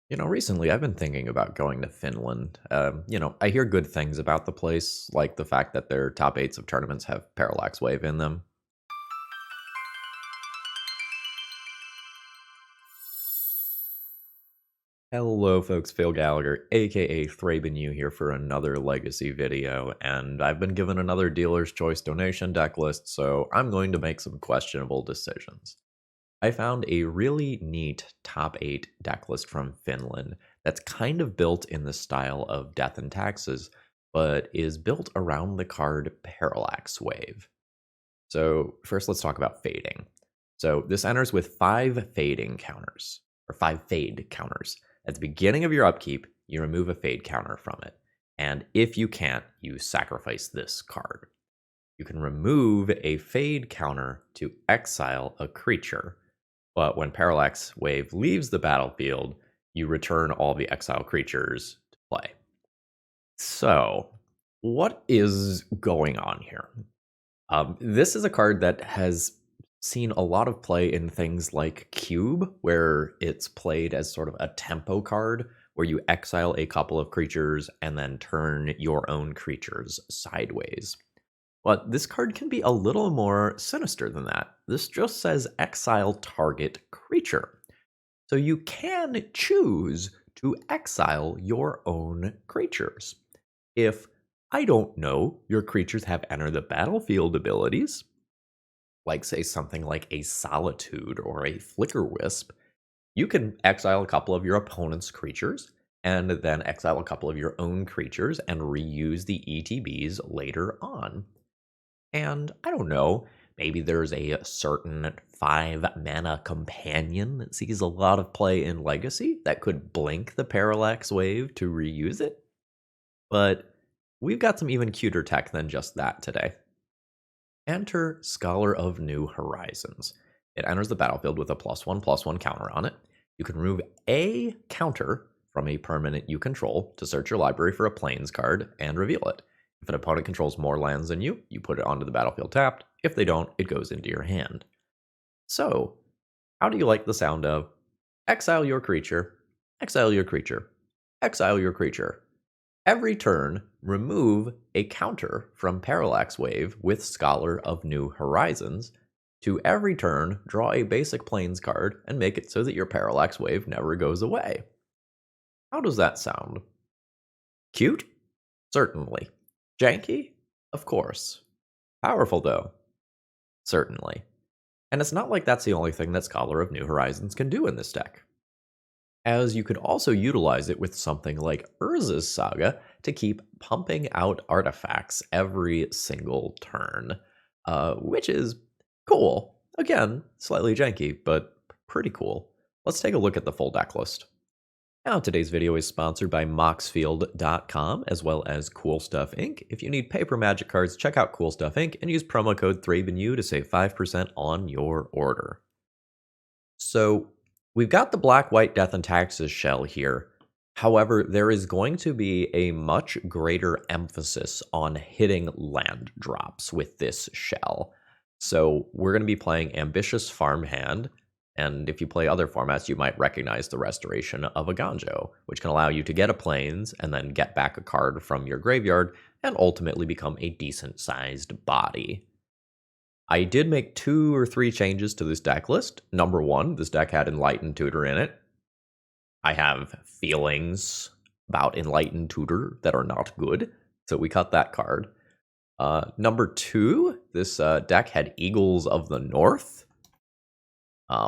Recently I've been thinking about going to Finland. I hear good things about the place, like the fact that their top eights of tournaments have Parallax Wave in them. Hello folks, Phil Gallagher, aka ThrabenU here for another Legacy video, and I've been given another Dealer's Choice donation deck list, so I'm going to make some questionable decisions. I found a really neat top 8 deck list from Finland that's kind of built in the style of Death and Taxes, but is built around the card Parallax Wave. So first let's talk about fading. So this enters with 5 fading counters, or 5 fade counters. At the beginning of your upkeep, you remove a fade counter from it. And if you can't, you sacrifice this card. You can remove a fade counter to exile a creature, but when Parallax Wave leaves the battlefield, you return all the exile creatures to play. So, what is going on here? This is a card that has seen a lot of play in things like Cube, where it's played as sort of a tempo card, where you exile a couple of creatures and then turn your own creatures sideways. But this card can be a little more sinister than that. This just says exile target creature. So you can choose to exile your own creatures. If, I don't know, your creatures have enter the battlefield abilities, like say something like a Solitude or a Flickerwisp, you can exile a couple of your opponent's creatures and then exile a couple of your own creatures and reuse the ETBs later on. And I don't know, maybe there's a certain 5 mana companion that sees a lot of play in Legacy that could blink the Parallax Wave to reuse it. But we've got some even cuter tech than just that today. Enter Scholar of New Horizons. It enters the battlefield with a +1/+1 counter on it. You can remove a counter from a permanent you control to search your library for a Plains card and reveal it. If an opponent controls more lands than you, you put it onto the battlefield tapped. If they don't, it goes into your hand. So, how do you like the sound of exile your creature, exile your creature, exile your creature? Every turn, remove a counter from Parallax Wave with Scholar of New Horizons. To every turn, draw a basic Plains card and make it so that your Parallax Wave never goes away. How does that sound? Cute? Certainly. Janky? Of course. Powerful, though? Certainly. And it's not like that's the only thing that Scholar of New Horizons can do in this deck, as you could also utilize it with something like Urza's Saga to keep pumping out artifacts every single turn, which is cool. Again, slightly janky, but pretty cool. Let's take a look at the full deck list. Now, today's video is sponsored by Moxfield.com as well as Cool Stuff Inc. If you need paper magic cards, check out Cool Stuff Inc. and use promo code ThrabenU to save 5% on your order. So, we've got the black-white Death and Taxes shell here. However, there is going to be a much greater emphasis on hitting land drops with this shell. So, we're going to be playing Ambitious Farmhand. And if you play other formats, you might recognize the Restoration of Aganjo, which can allow you to get a Plains and then get back a card from your graveyard and ultimately become a decent-sized body. I did make 2 or 3 changes to this deck list. Number 1, this deck had Enlightened Tutor in it. I have feelings about Enlightened Tutor that are not good, so we cut that card. Number 2, this deck had Eagles of the North,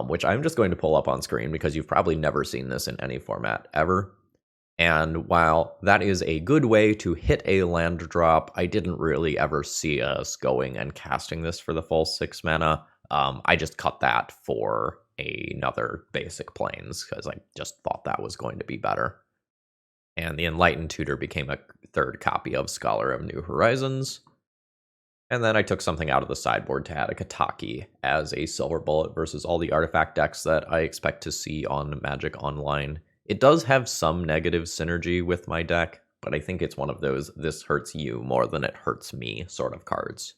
which I'm just going to pull up on screen because you've probably never seen this in any format ever. And while that is a good way to hit a land drop, I didn't really ever see us going and casting this for the full 6 mana. I just cut that for another basic Plains because I just thought that was going to be better. And the Enlightened Tutor became a 3rd copy of Scholar of New Horizons. And then I took something out of the sideboard to add a Kataki as a silver bullet versus all the artifact decks that I expect to see on Magic Online. It does have some negative synergy with my deck, but I think it's one of those this hurts you more than it hurts me sort of cards.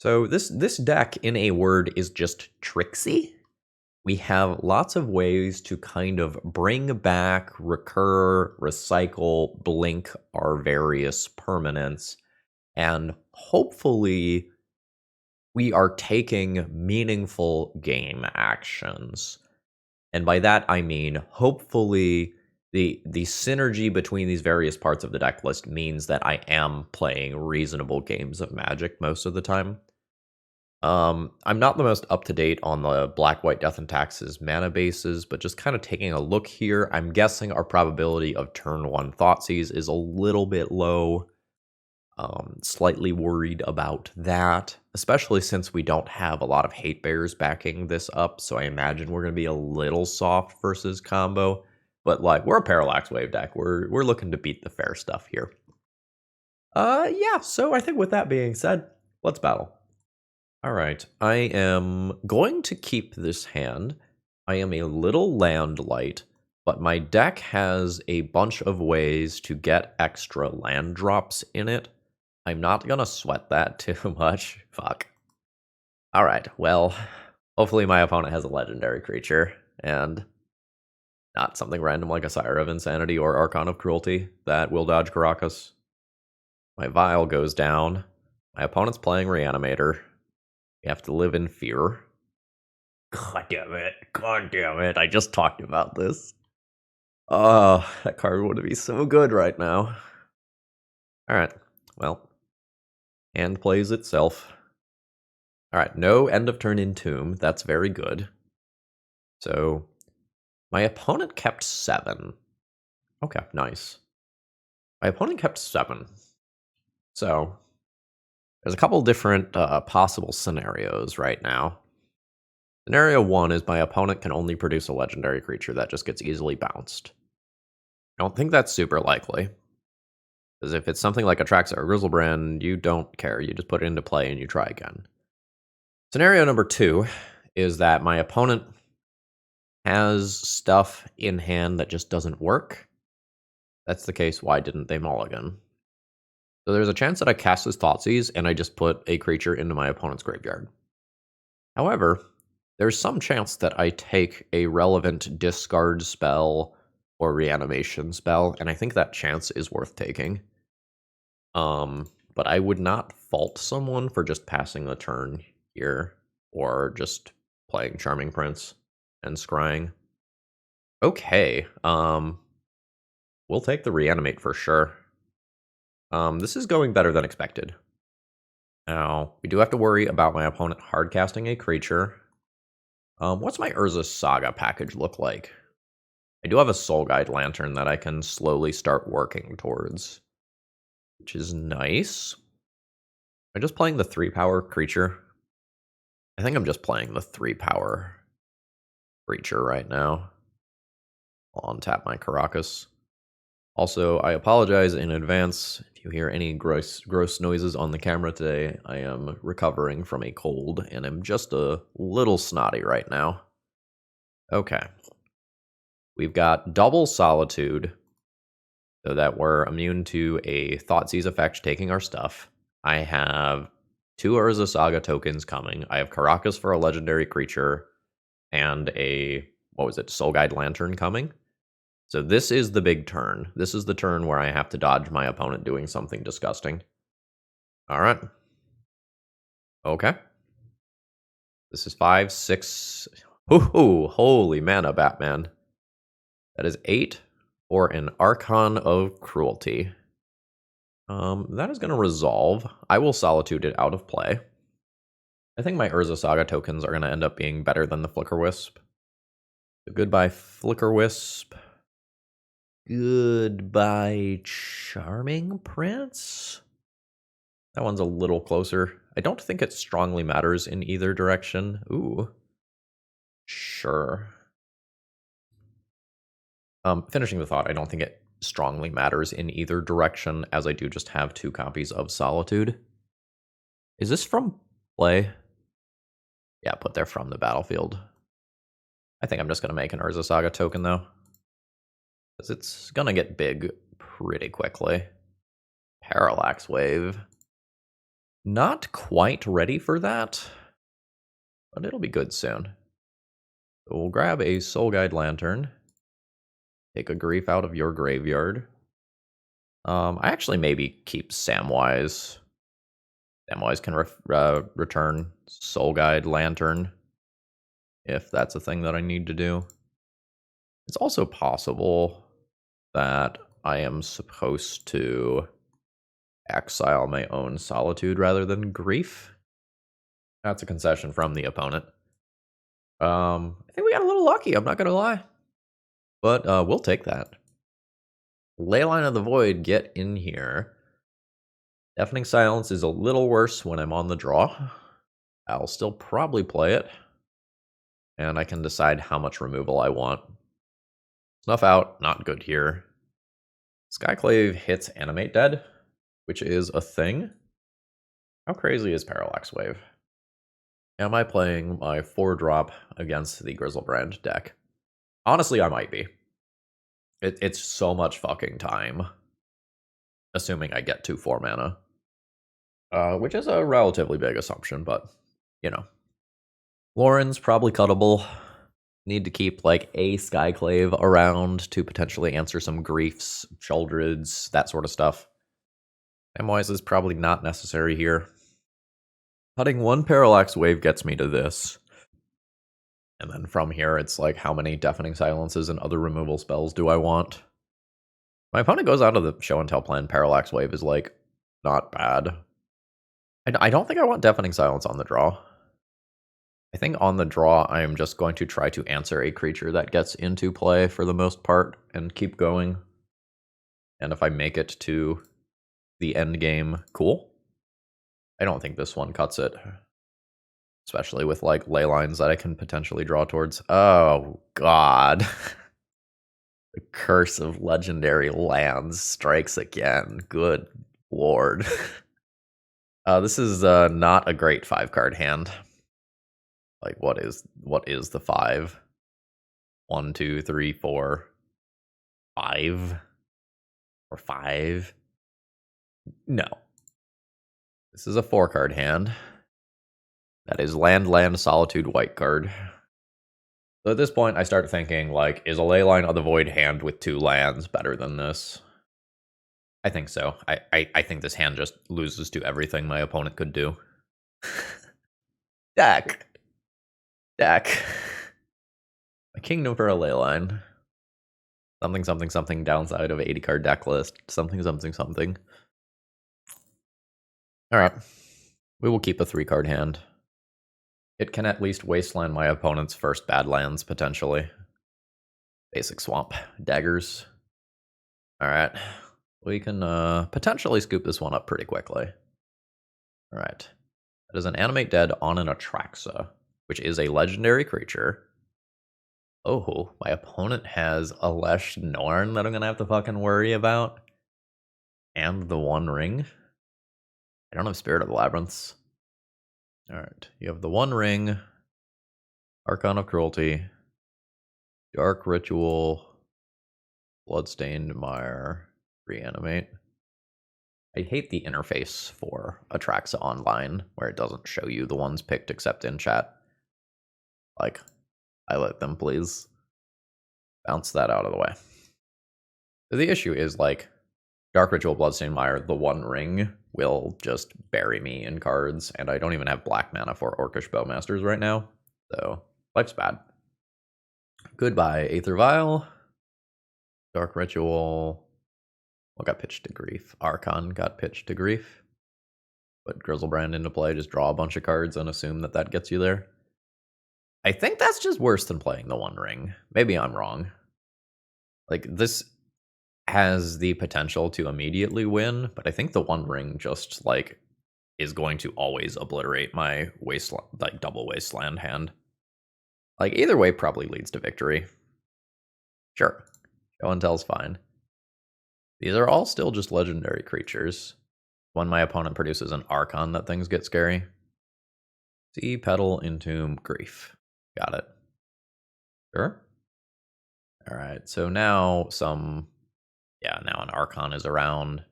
So this deck, in a word, is just tricksy. we have lots of ways to kind of bring back, recur, recycle, blink our various permanents, and hopefully we are taking meaningful game actions. And by that I mean hopefully the synergy between these various parts of the deck list means that I am playing reasonable games of Magic most of the time. I'm not the most up to date on the Black, White, Death, and Taxes mana bases, but just kind of taking a look here, I'm guessing our probability of turn 1 Thoughtseize is a little bit low. Slightly worried about that, especially since we don't have a lot of hate bears backing this up, so I imagine we're going to be a little soft versus combo. But like, we're a Parallax Wave deck. We're looking to beat the fair stuff here. Yeah, so I think with that being said, let's battle. All right, I am going to keep this hand. I am a little land light, but my deck has a bunch of ways to get extra land drops in it. I'm not gonna sweat that too much. Fuck. All right, well, hopefully my opponent has a legendary creature, and not something random like a Sire of Insanity or Archon of Cruelty that will dodge Caracas. My Vial goes down. My opponent's playing Reanimator. You have to live in fear. God damn it. God damn it. I just talked about this. Oh, that card would be so good right now. Alright, well. Hand plays itself. Alright, no end of turn Entomb. That's very good. So, my opponent kept 7. Okay, nice. My opponent kept 7. So, there's a couple different possible scenarios right now. Scenario 1 is my opponent can only produce a legendary creature that just gets easily bounced. I don't think that's super likely. Because if it's something like Atraxa or Grizzlebrand, you don't care. You just put it into play and you try again. Scenario number 2 is that my opponent has stuff in hand that just doesn't work. That's the case, why didn't they mulligan? So there's a chance that I cast this Thoughtseize and I just put a creature into my opponent's graveyard. However, there's some chance that I take a relevant discard spell or reanimation spell, and I think that chance is worth taking. But I would not fault someone for just passing the turn here, or just playing Charming Prince and scrying. Okay, we'll take the reanimate for sure. This is going better than expected. Now, we do have to worry about my opponent hardcasting a creature. What's my Urza's Saga package look like? I do have a Soul Guide Lantern that I can slowly start working towards, which is nice. Am I just playing the 3-power creature? I think I'm just playing the 3-power creature right now. I'll untap my Caracas. Also, I apologize in advance if you hear any gross noises on the camera today. I am recovering from a cold and am just a little snotty right now. Okay. We've got double Solitude, so that we're immune to a Thoughtseize effect taking our stuff. I have 2 Urza Saga tokens coming. I have Caracas for a legendary creature, and a, Soul Guide Lantern coming. So this is the big turn. This is the turn where I have to dodge my opponent doing something disgusting. Alright. Okay. This is 5, 6... Ooh, holy mana, Batman. That is 8 for an Archon of Cruelty. That is going to resolve. I will Solitude it out of play. I think my Urza Saga tokens are going to end up being better than the Flickerwisp. So goodbye, Flickerwisp. Goodbye, Charming Prince. That one's a little closer. I don't think it strongly matters in either direction. Ooh. Sure. Finishing the thought, I don't think it strongly matters in either direction, as I do just have 2 copies of Solitude. Is this from play? Yeah, put there from the battlefield. I think I'm just going to make an Urza Saga token, though. Because it's going to get big pretty quickly. Parallax Wave. Not quite ready for that, but it'll be good soon. So we'll grab a Soul Guide Lantern. Take a Grief out of your graveyard. I actually maybe keep Samwise. Samwise can return Soul Guide Lantern if that's a thing that I need to do. It's also possible that I am supposed to exile my own Solitude rather than Grief. That's a concession from the opponent. I think we got a little lucky, I'm not going to lie. But we'll take that. Leyline of the Void, get in here. Deafening Silence is a little worse when I'm on the draw. I'll still probably play it. And I can decide how much removal I want. Snuff out, not good here. Skyclave hits Animate Dead, which is a thing. How crazy is Parallax Wave? Am I playing my 4-drop against the Grizzlebrand deck? Honestly, I might be. It's so much fucking time. Assuming I get 2/4 mana. Which is a relatively big assumption, but, you know. Lauren's probably cuttable. Need to keep, like, a Skyclave around to potentially answer some Griefs, Sheoldreds, that sort of stuff. Samwise is probably not necessary here. Cutting one Parallax Wave gets me to this. And then from here, it's like, how many Deafening Silences and other removal spells do I want? My opponent goes out of the Show and Tell plan. Parallax Wave is, like, not bad. I don't think I want Deafening Silence on the draw. I think on the draw, I am just going to try to answer a creature that gets into play for the most part and keep going. And if I make it to the end game, cool. I don't think this one cuts it. Especially with, like, ley lines that I can potentially draw towards. Oh, God. The curse of legendary lands strikes again. Good lord. This is not a great 5-card hand. Like, what is the 5? 1, 2, 3, 4, 5? Or 5? No. This is a 4-card hand. That is land, solitude, white card. So at this point, I start thinking, like, is a Leyline of the Void hand with 2 lands better than this? I think so. I think this hand just loses to everything my opponent could do. Deck. A kingdom for a Leyline. Something, downside of 80-card deck list. Something. Alright. We will keep a 3-card hand. It can at least wasteland my opponent's first bad lands, potentially. Basic swamp. Daggers. Alright. We can potentially scoop this one up pretty quickly. Alright. That is an Animate Dead on an Atraxa, which is a legendary creature. Oh, my opponent has a Lesh Norn that I'm going to have to fucking worry about. And the One Ring. I don't have Spirit of Labyrinths. Alright, you have the One Ring, Archon of Cruelty, Dark Ritual, Bloodstained Mire, Reanimate. I hate the interface for Atraxa Online, where it doesn't show you the ones picked except in chat. Like, highlight them, please. Bounce that out of the way. So the issue is, like, Dark Ritual, Bloodstained Mire, the One Ring will just bury me in cards, and I don't even have black mana for Orcish Bowmasters right now, so life's bad. Goodbye, Aether Vial. Dark Ritual. What got pitched to Grief? Archon got pitched to Grief. Put Grizzlebrand into play, just draw a bunch of cards and assume that that gets you there. I think that's just worse than playing the One Ring. Maybe I'm wrong. Like, this has the potential to immediately win, but I think the One Ring just, like, is going to always obliterate my wasteland, like, double wasteland hand. Like, either way probably leads to victory. Sure. Show and Tell's fine. These are all still just legendary creatures. When my opponent produces an Archon, that things get scary. Sea, Petal, Entomb, Grief. Got it. Sure. Alright, so now now an Archon is around.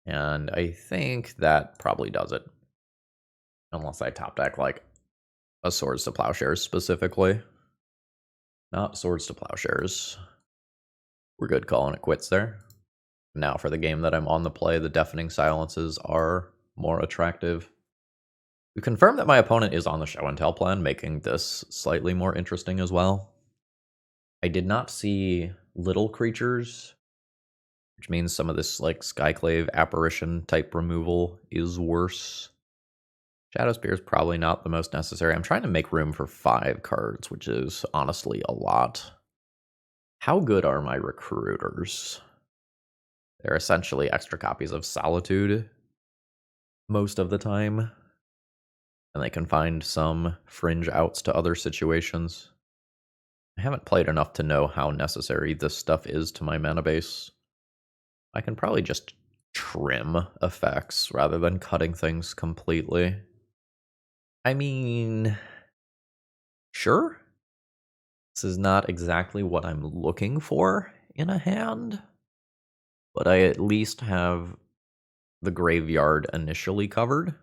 And I think that probably does it. Unless I top deck, like, a Swords to Plowshares specifically. Not Swords to Plowshares. We're good calling it quits there. Now for the game that I'm on the play, the Deafening Silences are more attractive. We confirmed that my opponent is on the show and tell plan, making this slightly more interesting as well. I did not see little creatures, which means some of this like Skyclave apparition type removal is worse. Shadow Spear is probably not the most necessary. I'm trying to make room for 5 cards, which is honestly a lot. How good are my recruiters? They're essentially extra copies of Solitude most of the time, and they can find some fringe outs to other situations. I haven't played enough to know how necessary this stuff is to my mana base. I can probably just trim effects rather than cutting things completely. I mean, sure. This is not exactly what I'm looking for in a hand, but I at least have the graveyard initially covered,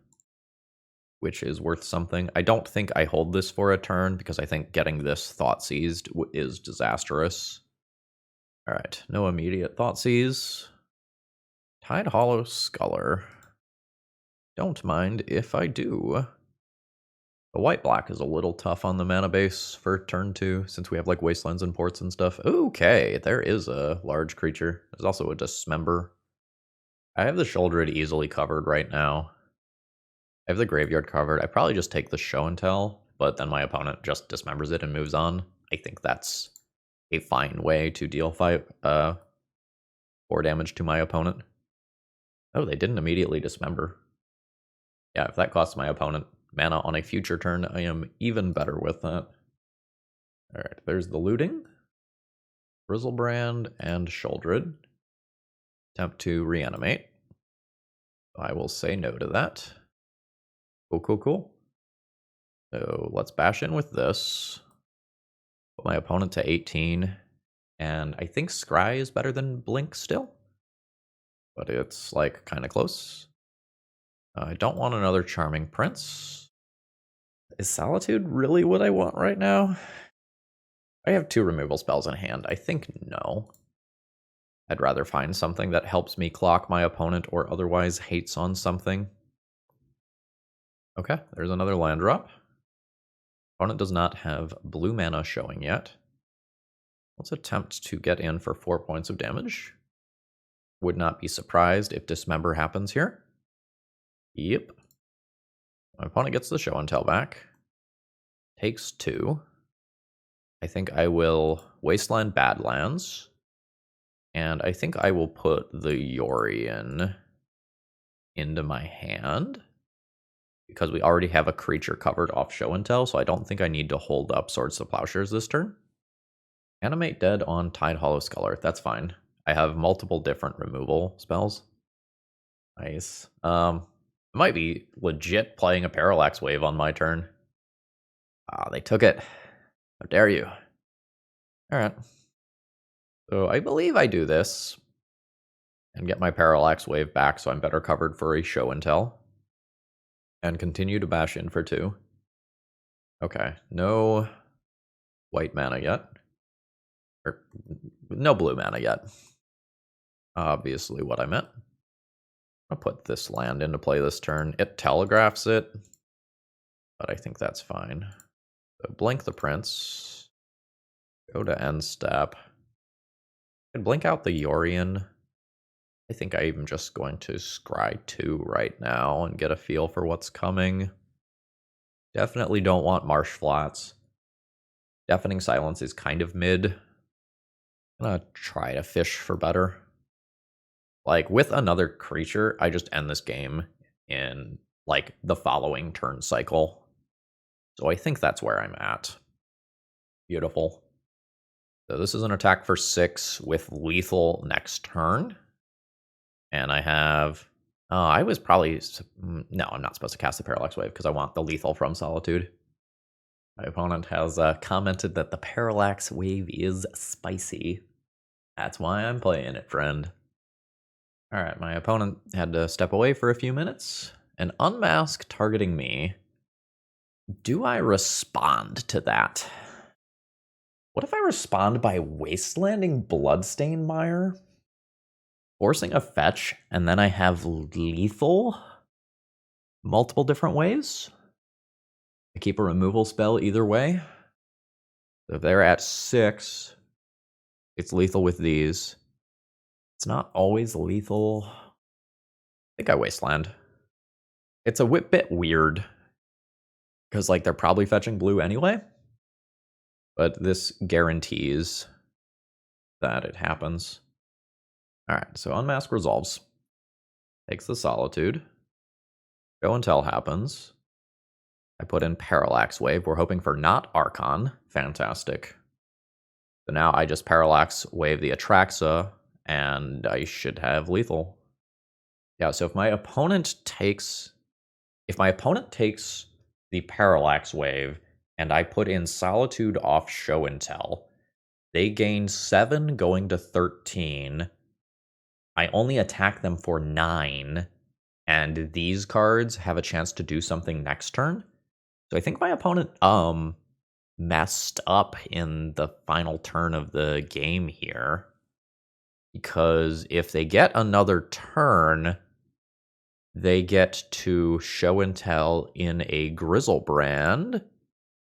which is worth something. I don't think I hold this for a turn because I think getting this Thoughtseized is disastrous. All right, no immediate Thoughtseize. Tidehollow Sculler. Don't mind if I do. The white-black is a little tough on the mana base for turn 2, since we have like Wastelands and Ports and stuff. Okay, there is a large creature. There's also a Dismember. I have the Shouldered easily covered right now. I have the Graveyard covered. I probably just take the Show and Tell, but then my opponent just dismembers it and moves on. I think that's a fine way to deal 4 damage to my opponent. Oh, they didn't immediately dismember. Yeah, if that costs my opponent mana on a future turn, I am even better with that. Alright, there's the Looting, Grizzlebrand, and Shouldered. Attempt to reanimate. I will say no to that. Cool. So let's bash in with this. Put my opponent to 18. And I think Scry is better than Blink still. But it's like kind of close. I don't want another Charming Prince. Is Solitude really what I want right now? I have 2 removal spells in hand. I think no. I'd rather find something that helps me clock my opponent or otherwise hates on something. Okay, there's another land drop. Opponent does not have blue mana showing yet. Let's attempt to get in for 4 points of damage. Would not be surprised if Dismember happens here. Yep. My opponent gets the Show and Tell back. Takes 2. I think I will Wasteland Badlands. And I think I will put the Yorion into my hand, because we already have a creature covered off Show and Tell, so I don't think I need to hold up Swords to Plowshares this turn. Animate Dead on Tidehollow Sculler. That's fine. I have multiple different removal spells. Nice. I might be legit playing a Parallax Wave on my turn. Ah, they took it. How dare you. Alright. So I believe I do this and get my Parallax Wave back so I'm better covered for a Show and Tell. And continue to bash in for 2. Okay, no white mana yet. Or no blue mana yet. Obviously what I meant. I'll put this land into play this turn. It telegraphs it, but I think that's fine. So blink the Prince. Go to end step. I can blink out the Yorion. I think I'm just going to scry 2 right now and get a feel for what's coming. Definitely don't want Marsh Flats. Deafening Silence is kind of mid. I'm gonna try to fish for better. Like, with another creature, I just end this game in, like, the following turn cycle. So I think that's where I'm at. Beautiful. So this is an attack for 6 with lethal next turn. And I have... I was probably... No, I'm not supposed to cast the Parallax Wave because I want the lethal from Solitude. My opponent has commented that the Parallax Wave is spicy. That's why I'm playing it, friend. Alright, my opponent had to step away for a few minutes and unmask targeting me. Do I respond to that? What if I respond by wastelanding Bloodstained Mire? Forcing a fetch, and then I have lethal multiple different ways? I keep a removal spell either way. So if they're at 6, it's lethal with these. It's not always lethal. I think I wasteland. It's a bit weird, because like they're probably fetching blue anyway. But this guarantees that it happens. Alright, so Unmask resolves. Takes the Solitude. Show and Tell happens. I put in Parallax Wave. We're hoping for not Archon. Fantastic. So now I just Parallax Wave the Atraxa, and I should have lethal. Yeah, so if my opponent takes the Parallax Wave, and I put in Solitude off Show and Tell, they gain 7 going to 13. I only attack them for 9, and these cards have a chance to do something next turn. So I think my opponent messed up in the final turn of the game here, because if they get another turn, they get to Show and Tell in a Grizzlebrand.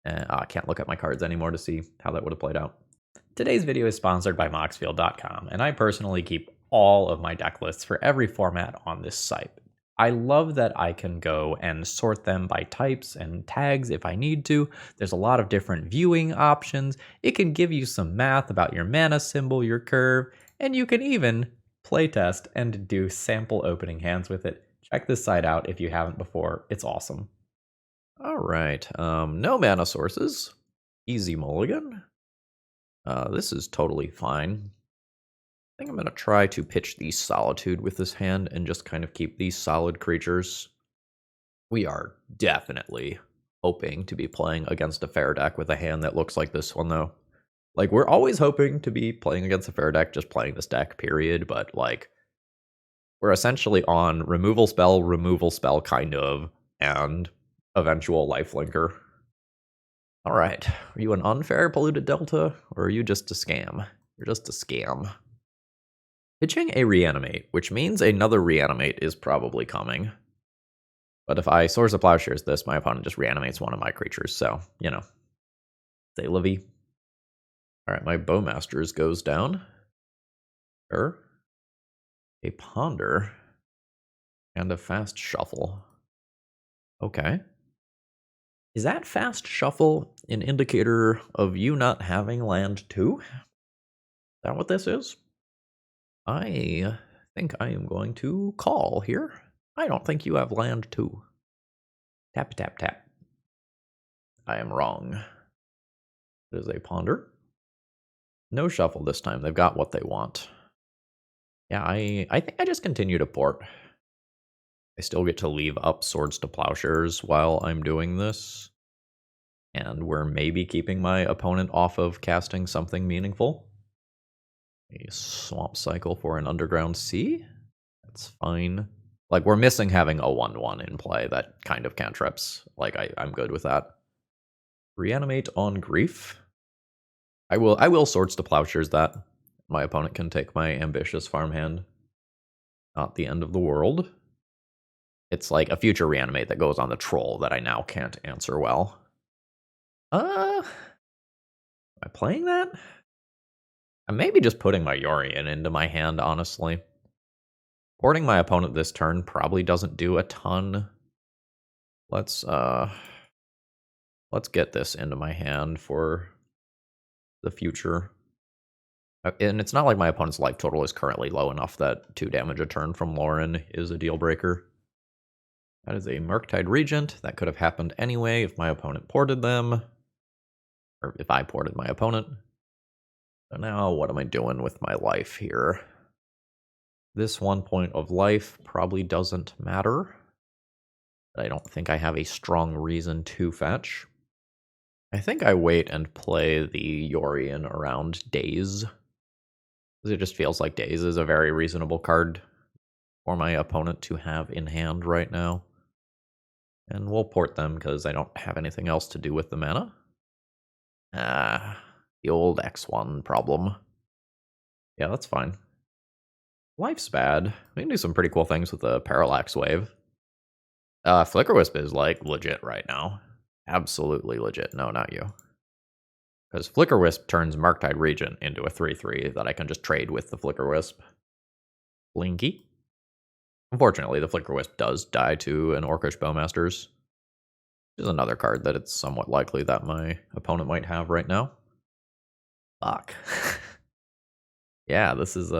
I can't look at my cards anymore to see how that would have played out. Today's video is sponsored by Moxfield.com, and I personally keep all of my deck lists for every format on this site. I love that I can go and sort them by types and tags if I need to. There's a lot of different viewing options. It can give you some math about your mana symbol, your curve, and you can even playtest and do sample opening hands with it. Check this site out if you haven't before. It's awesome. All right, no mana sources. Easy mulligan. This is totally fine. I think I'm going to try to pitch the Solitude with this hand and just kind of keep these solid creatures. We are definitely hoping to be playing against a fair deck with a hand that looks like this one, though. Like, we're always hoping to be playing against a fair deck, just playing this deck, period, but, like, we're essentially on removal spell, kind of, and eventual lifelinker. All right, are you an unfair polluted delta, or are you just a scam? You're just a scam. Pitching a reanimate, which means another reanimate is probably coming. But if I Swords of Plowshares this, my opponent just reanimates one of my creatures, so, you know. Say Livy. Alright, my Bowmasters goes down. Sure. A Ponder. And a Fast Shuffle. Okay. Is that Fast Shuffle an indicator of you not having land 2? Is that what this is? I think I am going to call here. I don't think you have land 2. Tap, tap, tap. I am wrong. It is a Ponder. No shuffle this time. They've got what they want. Yeah, I think I just continue to port. I still get to leave up Swords to Plowshares while I'm doing this. And we're maybe keeping my opponent off of casting something meaningful. A Swamp Cycle for an Underground Sea? That's fine. Like, we're missing having a 1/1 in play that kind of cantrips. Like, I'm good with that. Reanimate on Grief. I will Swords to Plowshares that. My opponent can take my ambitious farmhand. Not the end of the world. It's like a future reanimate that goes on the troll that I now can't answer well. Am I playing that? I'm maybe just putting my Yorion into my hand, honestly. Porting my opponent this turn probably doesn't do a ton. Let's get this into my hand for the future. And it's not like my opponent's life total is currently low enough that 2 damage a turn from Lauren is a deal breaker. That is a Murktide Regent. That could have happened anyway if my opponent ported them. Or if I ported my opponent. So now what am I doing with my life here? This 1 point of life probably doesn't matter. I don't think I have a strong reason to fetch. I think I wait and play the Yorion around Daze. It just feels like Daze is a very reasonable card for my opponent to have in hand right now. And we'll port them because I don't have anything else to do with the mana. The old X1 problem. Yeah, that's fine. Life's bad. We can do some pretty cool things with the Parallax Wave. Flickerwisp is, like, legit right now. Absolutely legit. No, not you. Because Flickerwisp turns Marktide Regent into a 3/3 that I can just trade with the Flickerwisp. Blinky. Unfortunately, the Flickerwisp does die to an Orcish Bowmasters. Which is another card that it's somewhat likely that my opponent might have right now. Fuck. Yeah, this is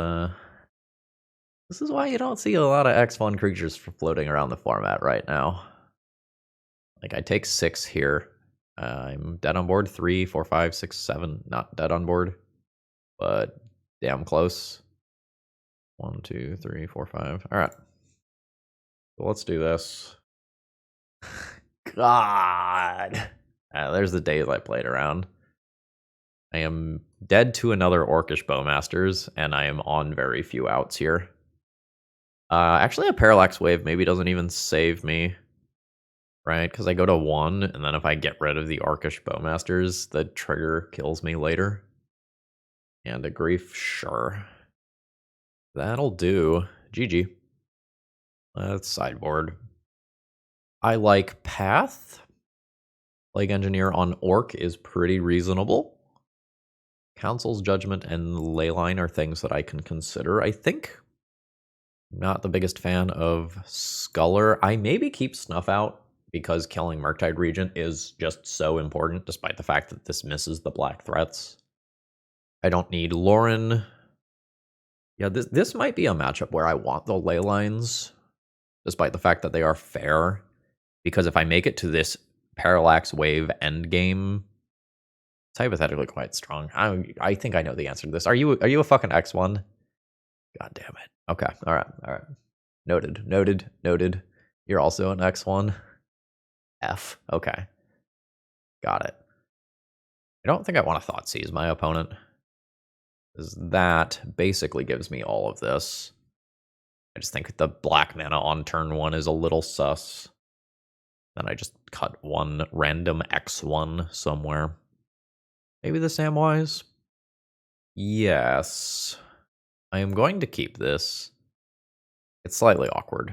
why you don't see a lot of X1 creatures floating around the format right now. Like, I take 6 here. I'm dead on board. 3, 4, 5, 6, 7. Not dead on board, but damn close. 1, 2, 3, 4, 5. All right. So let's do this. God. There's the days I played around. I am dead to another Orcish Bowmasters, and I am on very few outs here. Actually, a Parallax Wave maybe doesn't even save me, right? Because I go to 1, and then if I get rid of the Orcish Bowmasters, the trigger kills me later. And a Grief, sure. That'll do. GG. Let's sideboard. I like Path. Plague Engineer on Orc is pretty reasonable. Council's Judgment and Leyline are things that I can consider, I think. Not the biggest fan of Sculler. I maybe keep Snuff out because killing Marktide Regent is just so important, despite the fact that this misses the black threats. I don't need Lauren. Yeah, this might be a matchup where I want the Leylines, despite the fact that they are fair. Because if I make it to this Parallax Wave endgame, it's hypothetically quite strong. I think I know the answer to this. Are you a fucking X1? God damn it. Okay. All right. Noted. You're also an X1. F. Okay. Got it. I don't think I want to Thoughtseize my opponent, because that basically gives me all of this. I just think the black mana on turn 1 is a little sus. Then I just cut one random X1 somewhere. Maybe the Samwise? Yes. I am going to keep this. It's slightly awkward.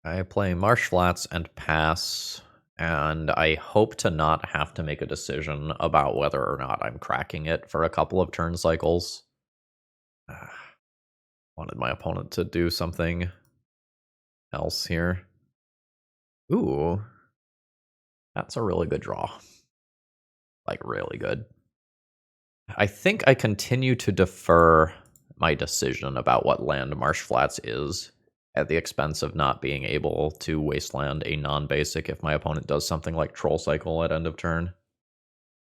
I play Marsh Flats and pass, and I hope to not have to make a decision about whether or not I'm cracking it for a couple of turn cycles. Wanted my opponent to do something else here. Ooh. That's a really good draw. Like, really good. I think I continue to defer my decision about what land Marsh Flats is at the expense of not being able to wasteland a non-basic if my opponent does something like Troll Cycle at end of turn.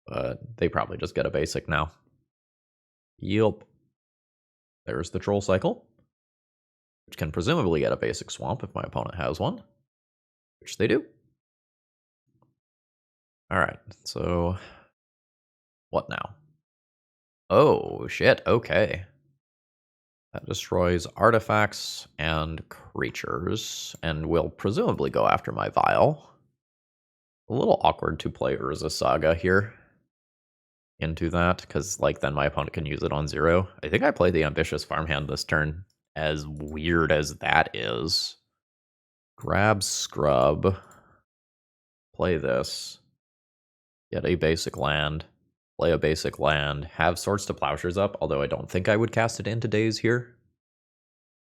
But they probably just get a basic now. Yup. There's the Troll Cycle, which can presumably get a basic swamp if my opponent has one, which they do. All right, so what now? Oh, shit, okay. That destroys artifacts and creatures, and will presumably go after my Vial. A little awkward to play Urza Saga here into that, because like then my opponent can use it on 0. I think I played the Ambitious Farmhand this turn, as weird as that is. Grab Scrub. Play this. Get a basic land. Play a basic land. Have Swords to Plowshares up, although I don't think I would cast it in today's here.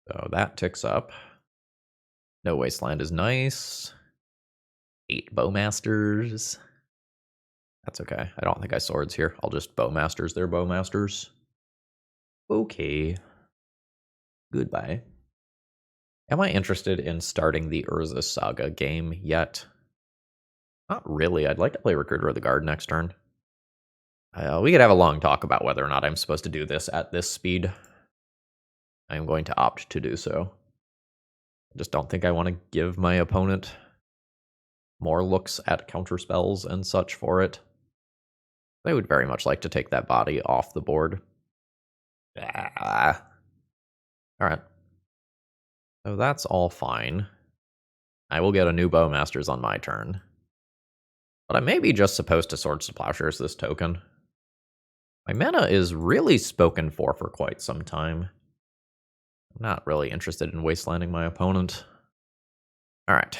So that ticks up. No Wasteland is nice. 8 Bowmasters. That's okay. I don't think I Swords here. I'll just Bowmasters their Bowmasters. Okay. Goodbye. Am I interested in starting the Urza Saga game yet? Not really. I'd like to play Recruiter of the Guard next turn. We could have a long talk about whether or not I'm supposed to do this at this speed. I am going to opt to do so. I just don't think I want to give my opponent more looks at counter spells and such for it. I would very much like to take that body off the board. Alright. So that's all fine. I will get a new Bowmasters on my turn. But I may be just supposed to Swords to Plowshares this token. My mana is really spoken for quite some time. I'm not really interested in wastelanding my opponent. Alright.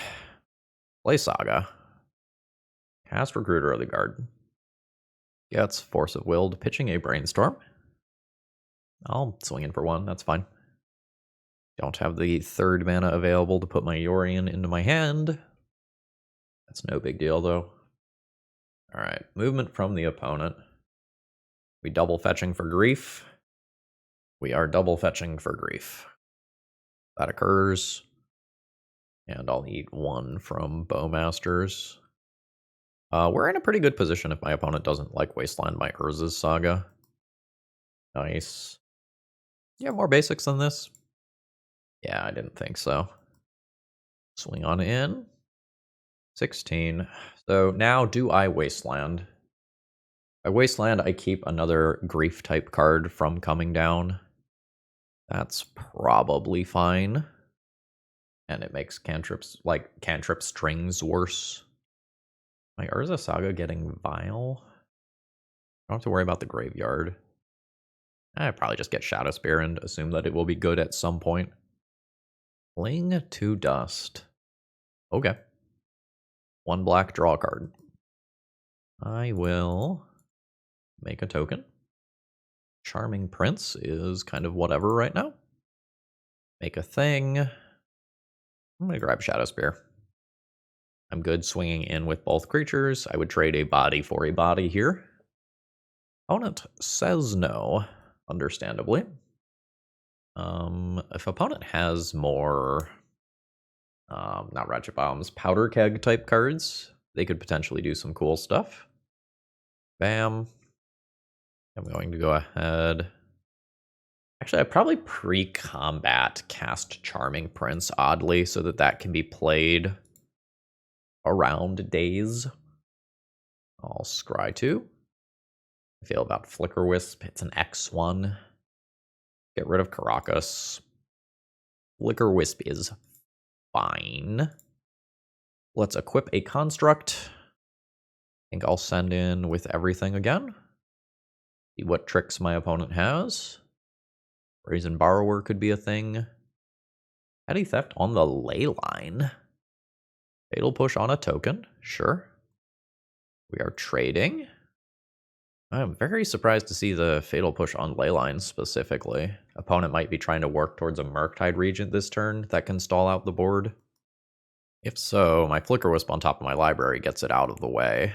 Play Saga. Cast Recruiter of the Guard. Gets Force of Will, pitching a Brainstorm. I'll swing in for one, that's fine. Don't have the 3rd mana available to put my Yorion into my hand. That's no big deal, though. Alright, movement from the opponent. We double fetching for grief. We are double fetching for grief. That occurs. And I'll eat 1 from Bowmasters. We're in a pretty good position if my opponent doesn't like wasteland my Urza's Saga. Nice. You have more basics than this? Yeah, I didn't think so. Swing on in. 16. So now do I wasteland? By wasteland, I keep another grief type card from coming down. That's probably fine. And it makes cantrips, like cantrip strings, worse. My Urza Saga getting Vile? I don't have to worry about the graveyard. I probably just get Shadow Spear and assume that it will be good at some point. Fling to Dust. Okay. 1 black, draw a card. I will make a token. Charming Prince is kind of whatever right now. Make a thing. I'm going to grab Shadow Spear. I'm good swinging in with both creatures. I would trade a body for a body here. Opponent says no, understandably. If opponent has more, not Ratchet Bombs, Powder Keg type cards, they could potentially do some cool stuff. Bam. I'm going to go ahead. Actually, I probably pre-combat cast Charming Prince, oddly, so that that can be played around days. I'll scry 2. I feel about Flickerwisp. It's an X1. Get rid of Caracas. Flickerwisp is fine. Let's equip a construct. I think I'll send in with everything again. See what tricks my opponent has. Brazen Borrower could be a thing. Petty Theft on the ley line. Fatal Push on a token. Sure. We are trading. I'm very surprised to see the Fatal Push on Leyline specifically. Opponent might be trying to work towards a Murktide Regent this turn that can stall out the board. If so, my Flickerwisp on top of my library gets it out of the way.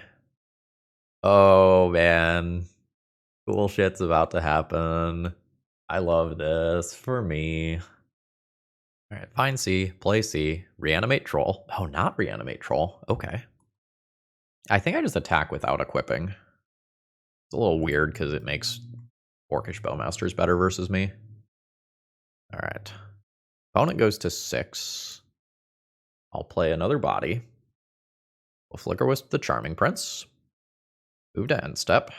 Oh man. Cool shit's about to happen. I love this for me. Alright, find C, play C, reanimate Troll. Oh, not reanimate Troll. Okay. I think I just attack without equipping. It's a little weird because it makes Orcish Bowmasters better versus me. Alright. Opponent goes to 6. I'll play another body. We'll Flickerwisp the Charming Prince. Move to end step.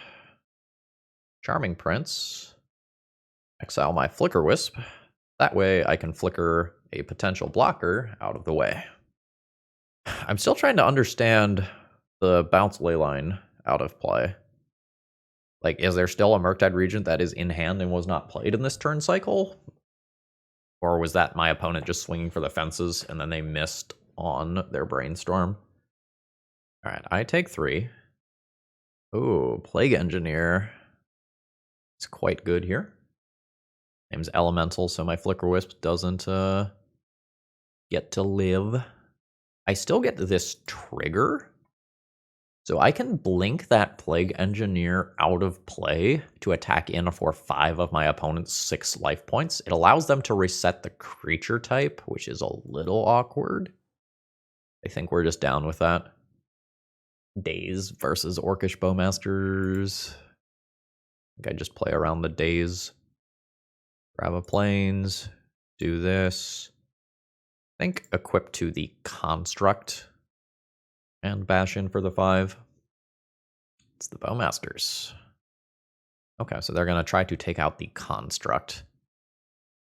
Charming Prince. Exile my Flickerwisp. That way I can flicker a potential blocker out of the way. I'm still trying to understand the bounce leyline out of play. Like, is there still a Murktide Regent that is in hand and was not played in this turn cycle? Or was that my opponent just swinging for the fences and then they missed on their Brainstorm? Alright, I take 3. Ooh, Plague Engineer. It's quite good here. Name's Elemental, so my Flickerwisp doesn't get to live. I still get this trigger. So I can blink that Plague Engineer out of play to attack in for 5 of my opponent's 6 life points. It allows them to reset the creature type, which is a little awkward. I think we're just down with that. Days versus Orcish Bowmasters. I think I just play around the days. Grab a plains. Do this. I think equip to the construct. And bash in for the 5. It's the Bowmasters. Okay, so they're going to try to take out the construct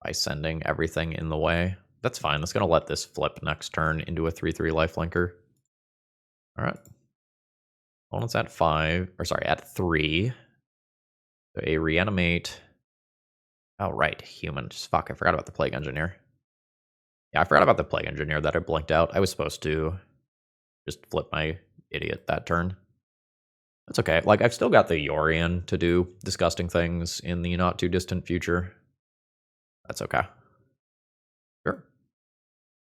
by sending everything in the way. That's fine. That's going to let this flip next turn into a 3/3 lifelinker. All right. Opponent's at 5, or sorry, at 3. So a reanimate. Oh, right. Humans. Fuck, I forgot about the Plague Engineer. Yeah, I forgot about the Plague Engineer that I blinked out. I was supposed to just flip my idiot that turn. That's okay. Like, I've still got the Yorion to do disgusting things in the not too distant future. That's okay. Sure.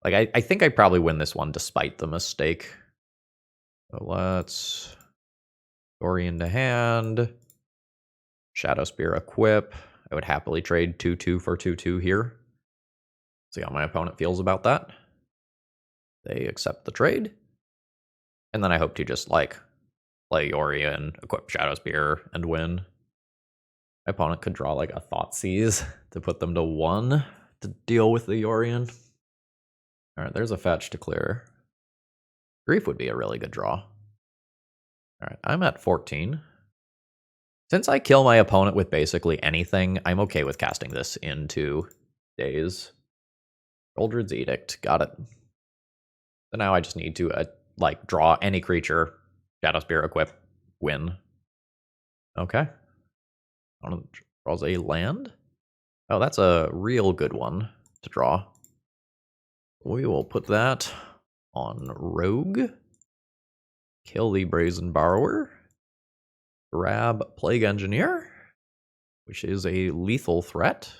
Like, I think I probably win this one despite the mistake. So let's Yorion to hand. Shadow Spear equip. I would happily trade 2-2 for 2-2 here. See how my opponent feels about that. They accept the trade. And then I hope to just, like, play Yorion, equip Shadow Spear, and win. My opponent could draw, like, a Thoughtseize to put them to 1 to deal with the Yorion. Alright, there's a fetch to clear. Grief would be a really good draw. Alright, I'm at 14. Since I kill my opponent with basically anything, I'm okay with casting this in 2 days. Goldred's Edict, got it. So now I just need to, like, draw any creature, Shadow Spear, equip, win. Okay. Draws a land. Oh, that's a real good one to draw. We will put that on Rogue. Kill the Brazen Borrower. Grab Plague Engineer, which is a lethal threat.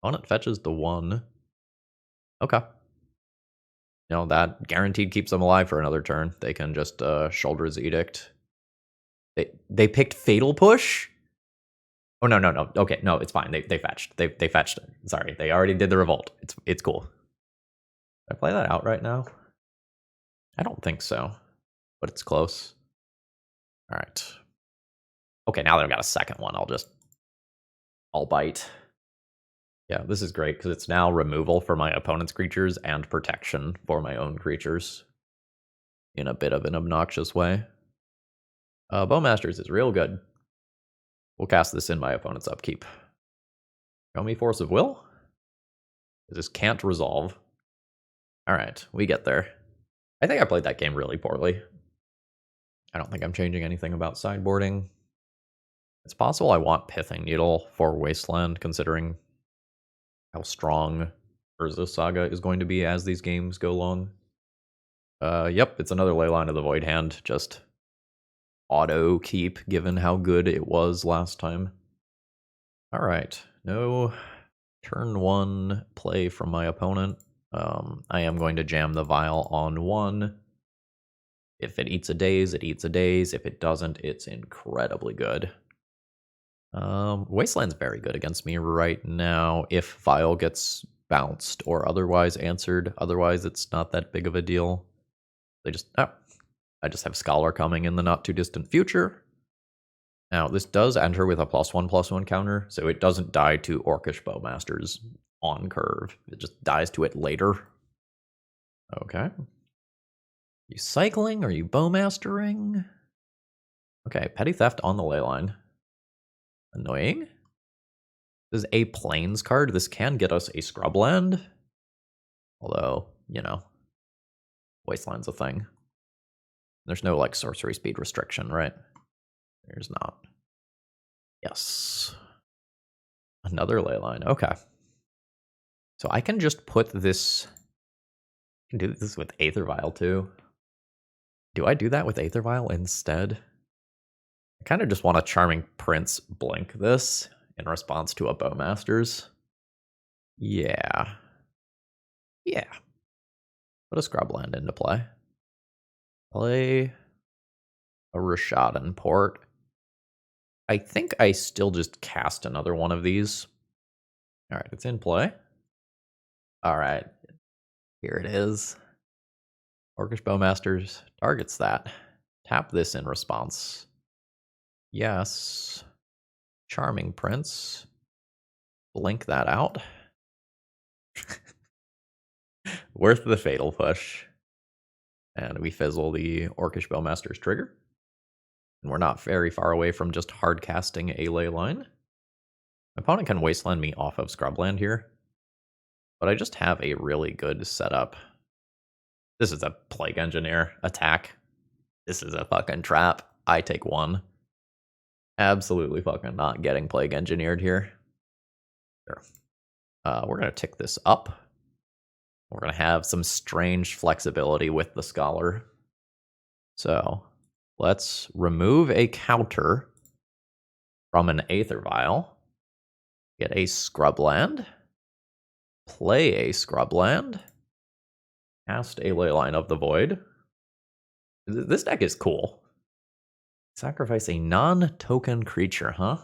Opponent fetches the 1. Okay. You know, that guaranteed keeps them alive for another turn. They can just Shoulder's Edict. They picked Fatal Push? Oh, no. Okay, no, it's fine. They fetched. They fetched it. Sorry, they already did the revolt. It's cool. Did I play that out right now? I don't think so, but it's close. All right. Okay, now that I've got a second one, I'll bite. Yeah, this is great because it's now removal for my opponent's creatures and protection for my own creatures in a bit of an obnoxious way. Bowmasters is real good. We'll cast this in my opponent's upkeep. Show me Force of Will. This can't resolve. Alright, we get there. I think I played that game really poorly. I don't think I'm changing anything about sideboarding. It's possible I want Pithing Needle for Wasteland, considering how strong Urza Saga is going to be as these games go long. Yep, it's another Leyline of the Void hand, just auto keep, given how good it was last time. Alright, no turn 1 play from my opponent. I am going to jam the Vial on 1. If it eats a daze, it eats a daze. If it doesn't, it's incredibly good. Wasteland's very good against me right now if Vial gets bounced or otherwise answered. Otherwise, it's not that big of a deal. I just have Scholar coming in the not too distant future. Now, this does enter with a +1/+1 counter, so it doesn't die to Orcish Bowmasters on curve. It just dies to it later. Okay. You cycling? Are you Bowmastering? Okay, Petty Theft on the Leyline. Annoying. This is a Plains card. This can get us a Scrubland. Although, you know, Wasteland's a thing. There's no, like, sorcery speed restriction, right? There's not. Yes. Another Leyline. Okay. So I can just put this... I can do this with Aether Vial, too. Do I do that with Aether Vial instead? I kind of just want a Charming Prince blink this in response to a Bowmasters. Yeah. Yeah. Put a Scrubland into play. Play a Rishadan Port. I think I still just cast another one of these. Alright, it's in play. Alright. Here it is. Orcish Bowmasters targets that. Tap this in response. Yes. Charming Prince. Blink that out. Worth the Fatal Push. And we fizzle the Orcish Bowmasters trigger. And we're not very far away from just hard casting a Leyline. My opponent can Wasteland me off of Scrubland here. But I just have a really good setup. This is a Plague Engineer attack. This is a fucking trap. I take 1. Absolutely fucking not getting Plague Engineered here. Sure. We're going to tick this up. We're going to have some strange flexibility with the Scholar. So let's remove a counter from an Aether Vial. Get a Scrubland. Play a Scrubland. Cast a Leyline of the Void. This deck is cool. Sacrifice a non-token creature, huh?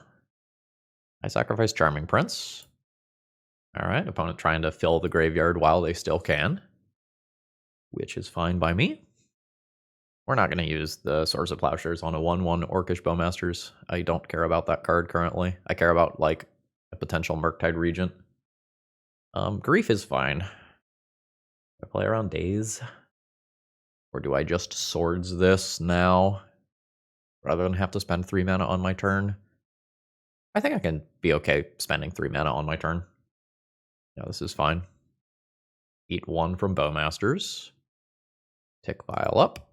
I sacrifice Charming Prince. Alright, opponent trying to fill the graveyard while they still can. Which is fine by me. We're not going to use the Swords of Plowshares on a 1/1 Orcish Bowmasters. I don't care about that card currently. I care about, like, a potential Murktide Regent. Grief is fine. Do I play around Daze? Or do I just Swords this now, rather than have to spend 3 mana on my turn? I think I can be okay spending 3 mana on my turn. Yeah, this is fine. Eat 1 from Bowmasters. Tick Vial up.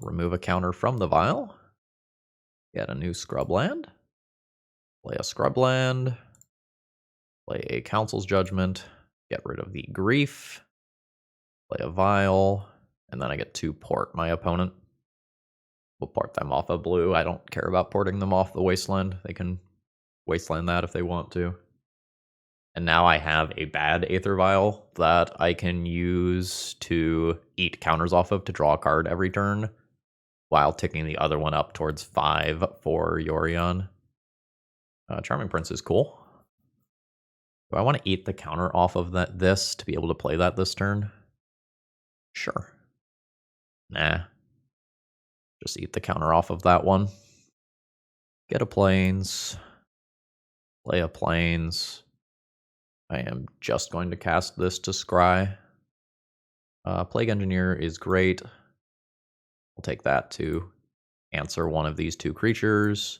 Remove a counter from the Vial. Get a new Scrubland. Play a Scrubland. Play a Council's Judgment. Get rid of the Grief. Play a Vial. And then I get to port my opponent. We'll port them off of blue. I don't care about porting them off the Wasteland. They can Wasteland that if they want to. And now I have a bad Aether Vial that I can use to eat counters off of to draw a card every turn, while ticking the other one up towards 5 for Yorion. Charming Prince is cool. Do I want to eat the counter off of this to be able to play that this turn? Sure. Nah. Just eat the counter off of that one. Get a Plains. Play a Plains. I am just going to cast this to scry. Plague Engineer is great. I'll take that to answer one of these 2 creatures.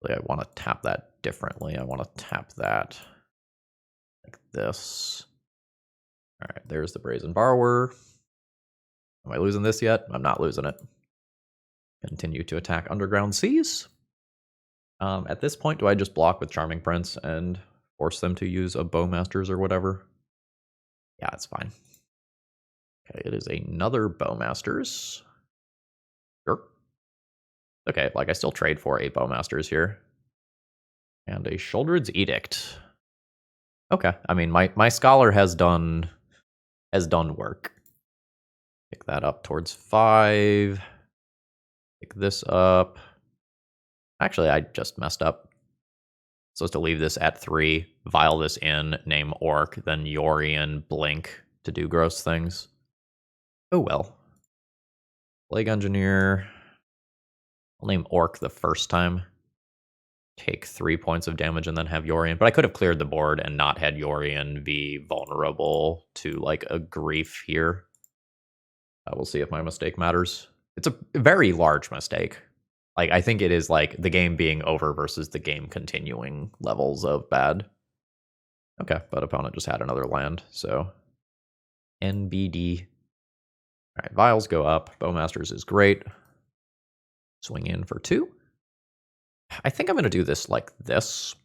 I want to tap that differently. I want to tap that like this. All right, there's the Brazen Borrower. Am I losing this yet? I'm not losing it. Continue to attack Underground Seas. At this point, do I just block with Charming Prince and force them to use a Bowmasters or whatever? Yeah, it's fine. Okay, it is another Bowmasters. Sure. Okay, like I still trade for 8 Bowmasters here. And a Sheoldred's Edict. Okay, I mean, my Scholar has done work. Pick that up towards 5. Pick this up. Actually, I just messed up. Supposed to leave this at 3, vial this in, name Orc, then Yorion, blink to do gross things. Oh well. Plague Engineer. I'll name Orc the first time. Take 3 points of damage and then have Yorion. But I could have cleared the board and not had Yorion be vulnerable to like a grief here. We'll see if my mistake matters. It's a very large mistake. Like, I think it is like the game being over versus the game continuing levels of bad. Okay, but opponent just had another land, so NBD. All right, vials go up. Bowmasters is great. Swing in for 2. I think I'm going to do this like this.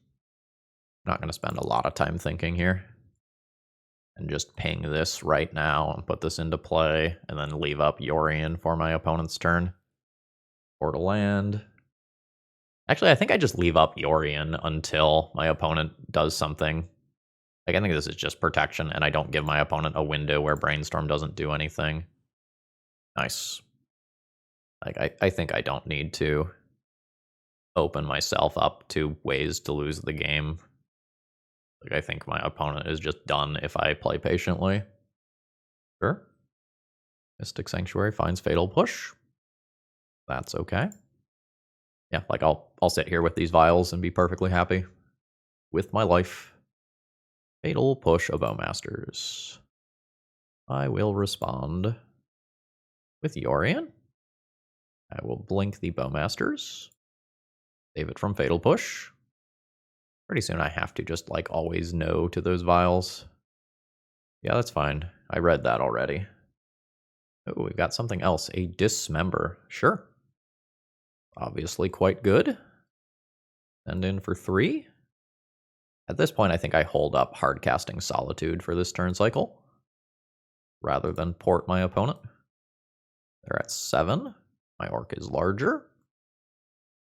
Not going to spend a lot of time thinking here. And just ping this right now and put this into play, and then leave up Yorion for my opponent's turn. Or to land. Actually, I think I just leave up Yorion until my opponent does something. Like, I think this is just protection, and I don't give my opponent a window where Brainstorm doesn't do anything. Nice. Like, I think I don't need to open myself up to ways to lose the game. Like, I think my opponent is just done if I play patiently. Sure. Mystic Sanctuary finds Fatal Push. That's okay. Yeah, like I'll sit here with these vials and be perfectly happy with my life. Fatal Push of Bowmasters. I will respond with Yorion. I will blink the Bowmasters. Save it from Fatal Push. Pretty soon I have to just like always no to those vials. Yeah, that's fine. I read that already. Oh, we've got something else. A Dismember. Sure. Obviously quite good. Send in for 3. At this point, I think I hold up Hardcasting Solitude for this turn cycle, rather than port my opponent. They're at 7. My orc is larger.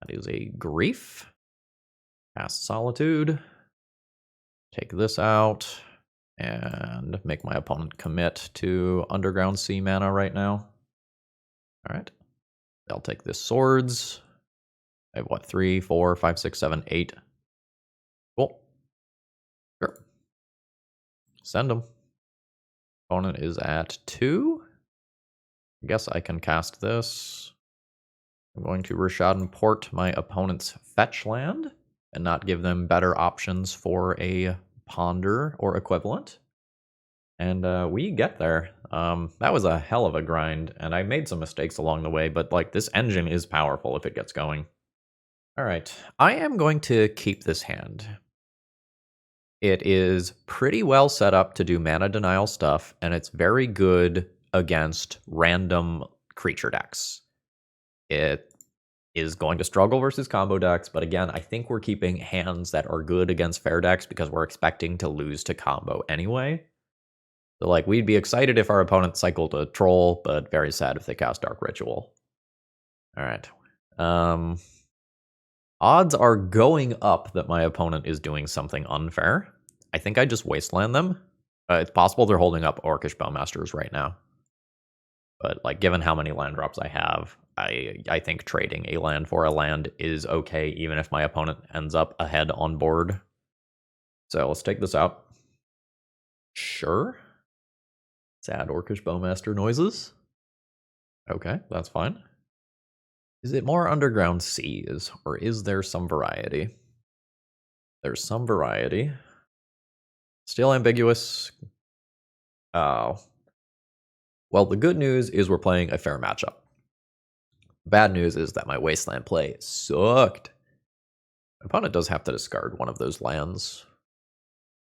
That is a grief. Cast Solitude. Take this out. And make my opponent commit to Underground Sea mana right now. Alright. They'll take this Swords. I have what, 3, 4, 5, 6, 7, 8. Cool. Sure. Send them. Opponent is at 2. I guess I can cast this. I'm going to Rishadan port my opponent's fetch land and not give them better options for a ponder or equivalent. And we get there. That was a hell of a grind, and I made some mistakes along the way, but like this engine is powerful if it gets going. Alright, I am going to keep this hand. It is pretty well set up to do mana denial stuff, and it's very good against random creature decks. It is going to struggle versus combo decks, but again, I think we're keeping hands that are good against fair decks because we're expecting to lose to combo anyway. So, like, we'd be excited if our opponent cycled a troll, but very sad if they cast Dark Ritual. Alright. Odds are going up that my opponent is doing something unfair. I think I just wasteland them. It's possible they're holding up Orcish Bowmasters right now. But, like, given how many land drops I have, I think trading a land for a land is okay, even if my opponent ends up ahead on board. So let's take this out. Sure. Sad Orcish Bowmaster noises. Okay, that's fine. Is it more Underground Seas, or is there some variety? There's some variety. Still ambiguous. Oh. Well, the good news is we're playing a fair matchup. Bad news is that my Wasteland play sucked. My opponent does have to discard one of those lands.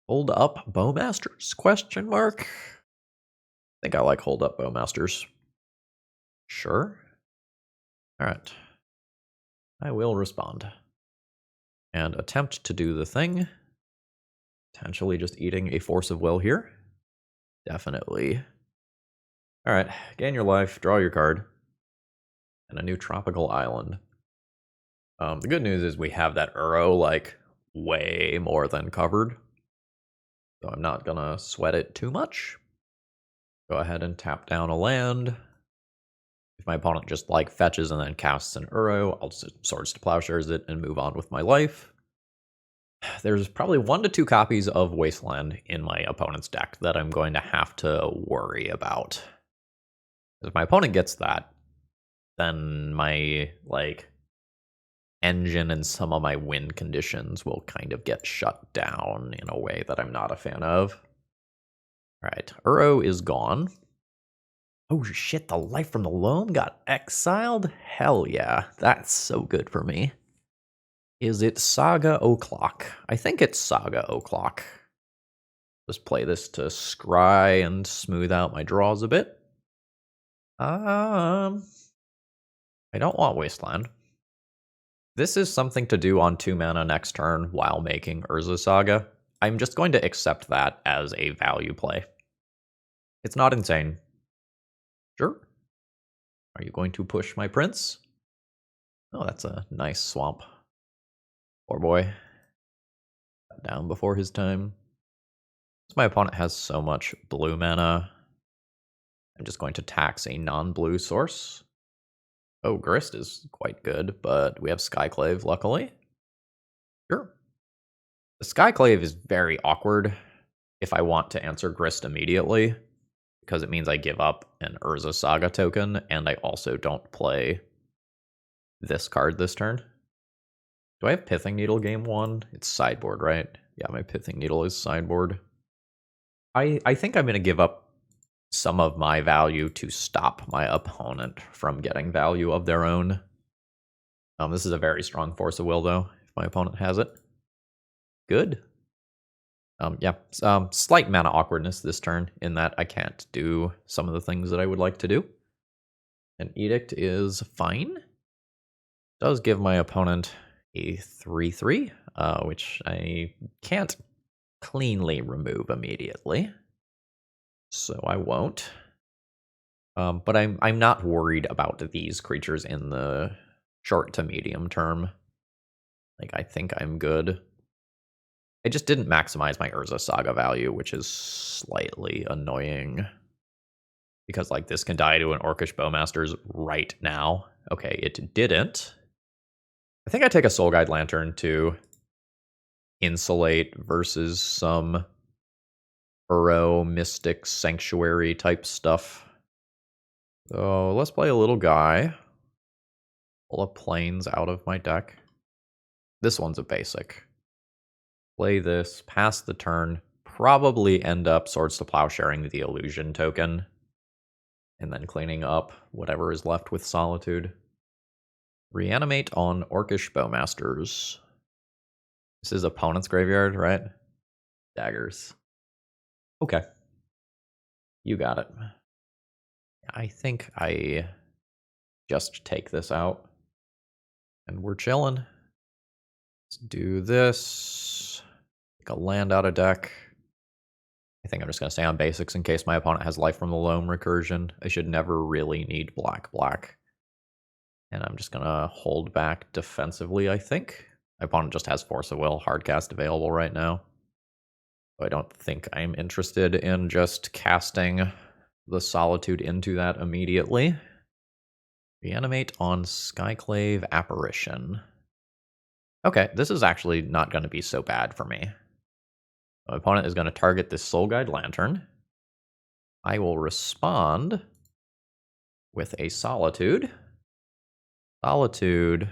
Hold up Bowmasters? Question mark. I think I like hold up Bowmasters. Sure. Alright. I will respond. And attempt to do the thing. Potentially just eating a Force of Will here. Definitely. Alright, gain your life, draw your card. And a new tropical island. The good news is we have that Uro, like, way more than covered. So I'm not gonna sweat it too much. Go ahead and tap down a land. If my opponent just, like, fetches and then casts an Uro, I'll just Swords to Plowshares it and move on with my life. There's probably 1 to 2 copies of Wasteland in my opponent's deck that I'm going to have to worry about. If my opponent gets that, then my, like, engine and some of my win conditions will kind of get shut down in a way that I'm not a fan of. Alright, Uro is gone. Oh shit, the Life from the Loam got exiled? Hell yeah, that's so good for me. Is it Saga O'Clock? I think it's Saga O'Clock. Just play this to scry and smooth out my draws a bit. I don't want Wasteland. This is something to do on 2 mana next turn while making Urza Saga. I'm just going to accept that as a value play. It's not insane. Sure. Are you going to push my prince? Oh, that's a nice swamp. Poor boy. Down before his time. My opponent has so much blue mana. I'm just going to tax a non-blue source. Oh, Grist is quite good, but we have Skyclave, luckily. Sure. The Skyclave is very awkward if I want to answer Grist immediately, because it means I give up an Urza Saga token, and I also don't play this card this turn. Do I have Pithing Needle game 1? It's sideboard, right? Yeah, my Pithing Needle is sideboard. I think I'm going to give up some of my value to stop my opponent from getting value of their own. This is a very strong Force of Will, though, if my opponent has it. Good. Yeah, slight mana awkwardness this turn in that I can't do some of the things that I would like to do. An Edict is fine. Does give my opponent a 3/3, which I can't cleanly remove immediately, so I won't. But I'm not worried about these creatures in the short to medium term. Like, I think I'm good. I just didn't maximize my Urza Saga value, which is slightly annoying. Because, like, this can die to an Orcish Bowmasters right now. Okay, it didn't. I think I take a Soul Guide Lantern to insulate versus some Burrow, Mystic, Sanctuary type stuff. So let's play a little guy. Pull up Plains out of my deck. This one's a basic. Play this, pass the turn, probably end up Swords to Plowsharing the Illusion token, and then cleaning up whatever is left with Solitude. Reanimate on Orcish Bowmasters. This is opponent's graveyard, right? Daggers. Okay. You got it. I think I just take this out. And we're chilling. Let's do this. Take a land out of deck. I think I'm just going to stay on basics in case my opponent has Life from the Loam recursion. I should never really need black. And I'm just going to hold back defensively, I think. My opponent just has Force of Will, hardcast available right now. So I don't think I'm interested in just casting the Solitude into that immediately. Reanimate on Skyclave Apparition. Okay, this is actually not going to be so bad for me. My opponent is going to target this Soul Guide Lantern. I will respond with a Solitude. Solitude,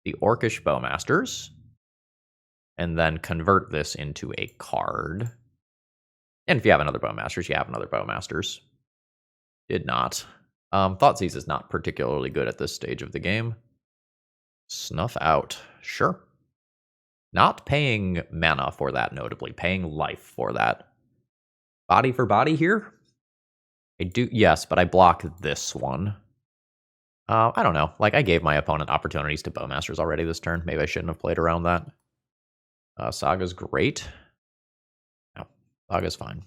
the Orcish Bowmasters, and then convert this into a card. And if you have another Bowmasters, you have another Bowmasters. Did not. Thoughtseize is not particularly good at this stage of the game. Snuff out. Sure. Not paying mana for that, notably. Paying life for that. Body for body here? I do, yes, but I block this one. I don't know. Like, I gave my opponent opportunities to Bowmasters already this turn. Maybe I shouldn't have played around that. Saga's great. No, Saga's fine.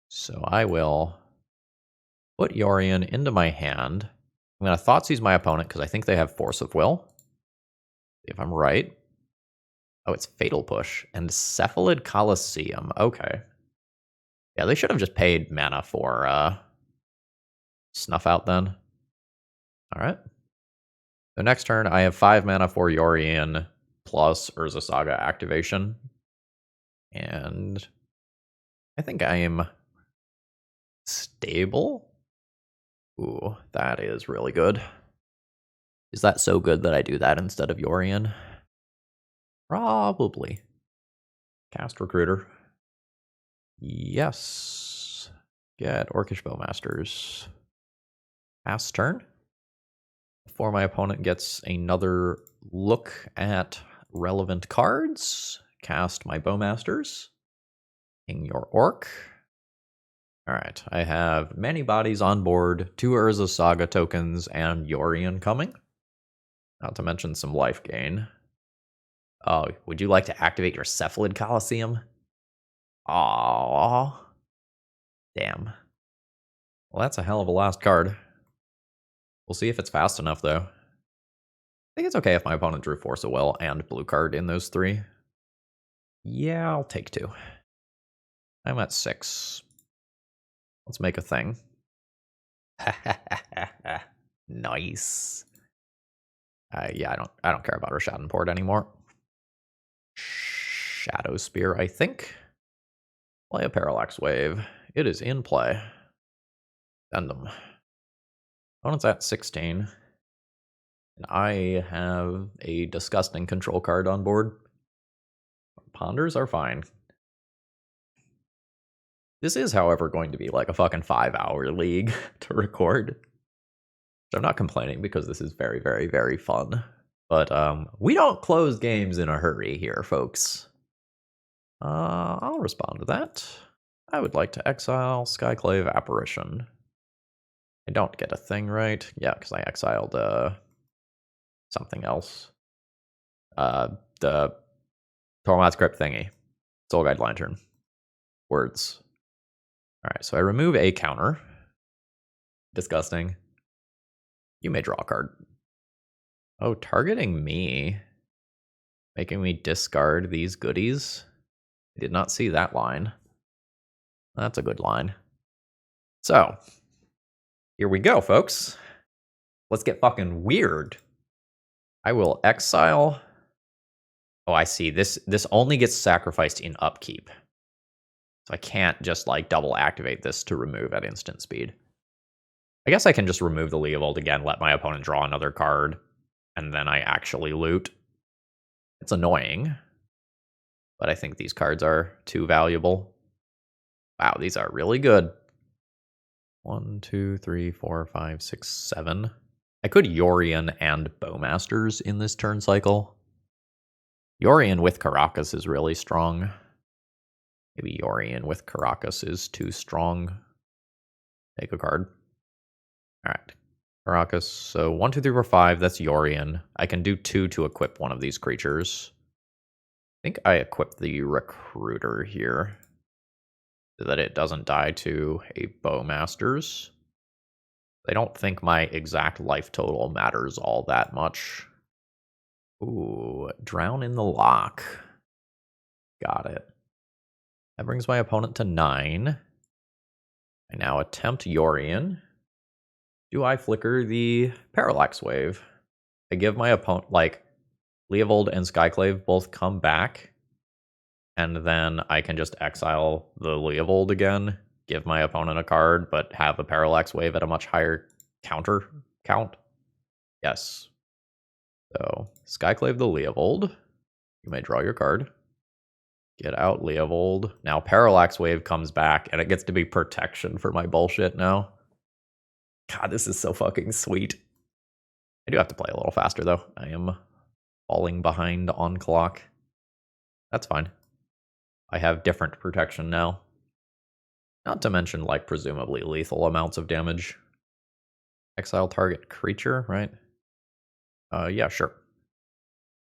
So I will put Yorion into my hand. I'm going to Thoughtseize my opponent because I think they have Force of Will. If I'm right. Oh, it's Fatal Push and Cephalid Coliseum. Okay. Yeah, they should have just paid mana for Snuff Out then. All right. The next turn, I have 5 mana for Yorion plus Urza Saga activation. And I think I am stable. Ooh, that is really good. Is that so good that I do that instead of Yorion? Probably. Cast Recruiter. Yes. Get Orcish Bowmasters. Pass turn. Before my opponent gets another look at relevant cards, cast my Bowmasters. King your Orc. Alright, I have many bodies on board, 2 Urza Saga tokens, and Yorion coming. Not to mention some life gain. Oh, would you like to activate your Cephalid Coliseum? Aww. Damn. Well, that's a hell of a last card. We'll see if it's fast enough, though. I think it's okay if my opponent drew Force of Will and blue card in those 3. Yeah, I'll take 2. I'm at 6. Let's make a thing. Nice. Yeah, I don't care about Rishadan Port anymore. Shadow Spear, I think. Play a Parallax Wave. It is in play. Send them. Opponent's at 16. And I have a disgusting control card on board. Ponders are fine. This is, however, going to be like a fucking 5-hour league to record. I'm not complaining because this is very, very, very fun. But we don't close games in a hurry here, folks. I'll respond to that. I would like to exile Skyclave Apparition. I don't get a thing right. Yeah, because I exiled something else. The Tormod's Crypt thingy. Soul Guide Lantern. Words. Alright, so I remove a counter. Disgusting. You may draw a card. Oh, targeting me. Making me discard these goodies. I did not see that line. That's a good line. So, here we go, folks. Let's get fucking weird. I will exile. Oh, I see. This only gets sacrificed in upkeep. So I can't just, like, double activate this to remove at instant speed. I guess I can just remove the Leovold again, let my opponent draw another card, and then I actually loot. It's annoying, but I think these cards are too valuable. Wow, these are really good. 1, 2, 3, 4, 5, 6, 7. I could Yorion and Bowmasters in this turn cycle. Yorion with Caracas is really strong. Maybe Yorion with Caracas is too strong. Take a card. Alright. Caracas. So 1, 2, 3, 4, 5. That's Yorion. I can do 2 to equip one of these creatures. I think I equip the Recruiter here, so that it doesn't die to a Bowmasters. I don't think my exact life total matters all that much. Ooh, Drown in the Lock. Got it. That brings my opponent to 9. I now attempt Yorion. Do I flicker the Parallax Wave? I give my opponent, like, Leovold and Skyclave both come back, and then I can just exile the Leovold again, give my opponent a card, but have a Parallax Wave at a much higher counter count. Yes. So, Skyclave the Leovold. You may draw your card. Get out Leovold. Now Parallax Wave comes back, and it gets to be protection for my bullshit now. God, this is so fucking sweet. I do have to play a little faster, though. I am falling behind on clock. That's fine. I have different protection now. Not to mention, like, presumably lethal amounts of damage. Exile target creature, right? Yeah, sure.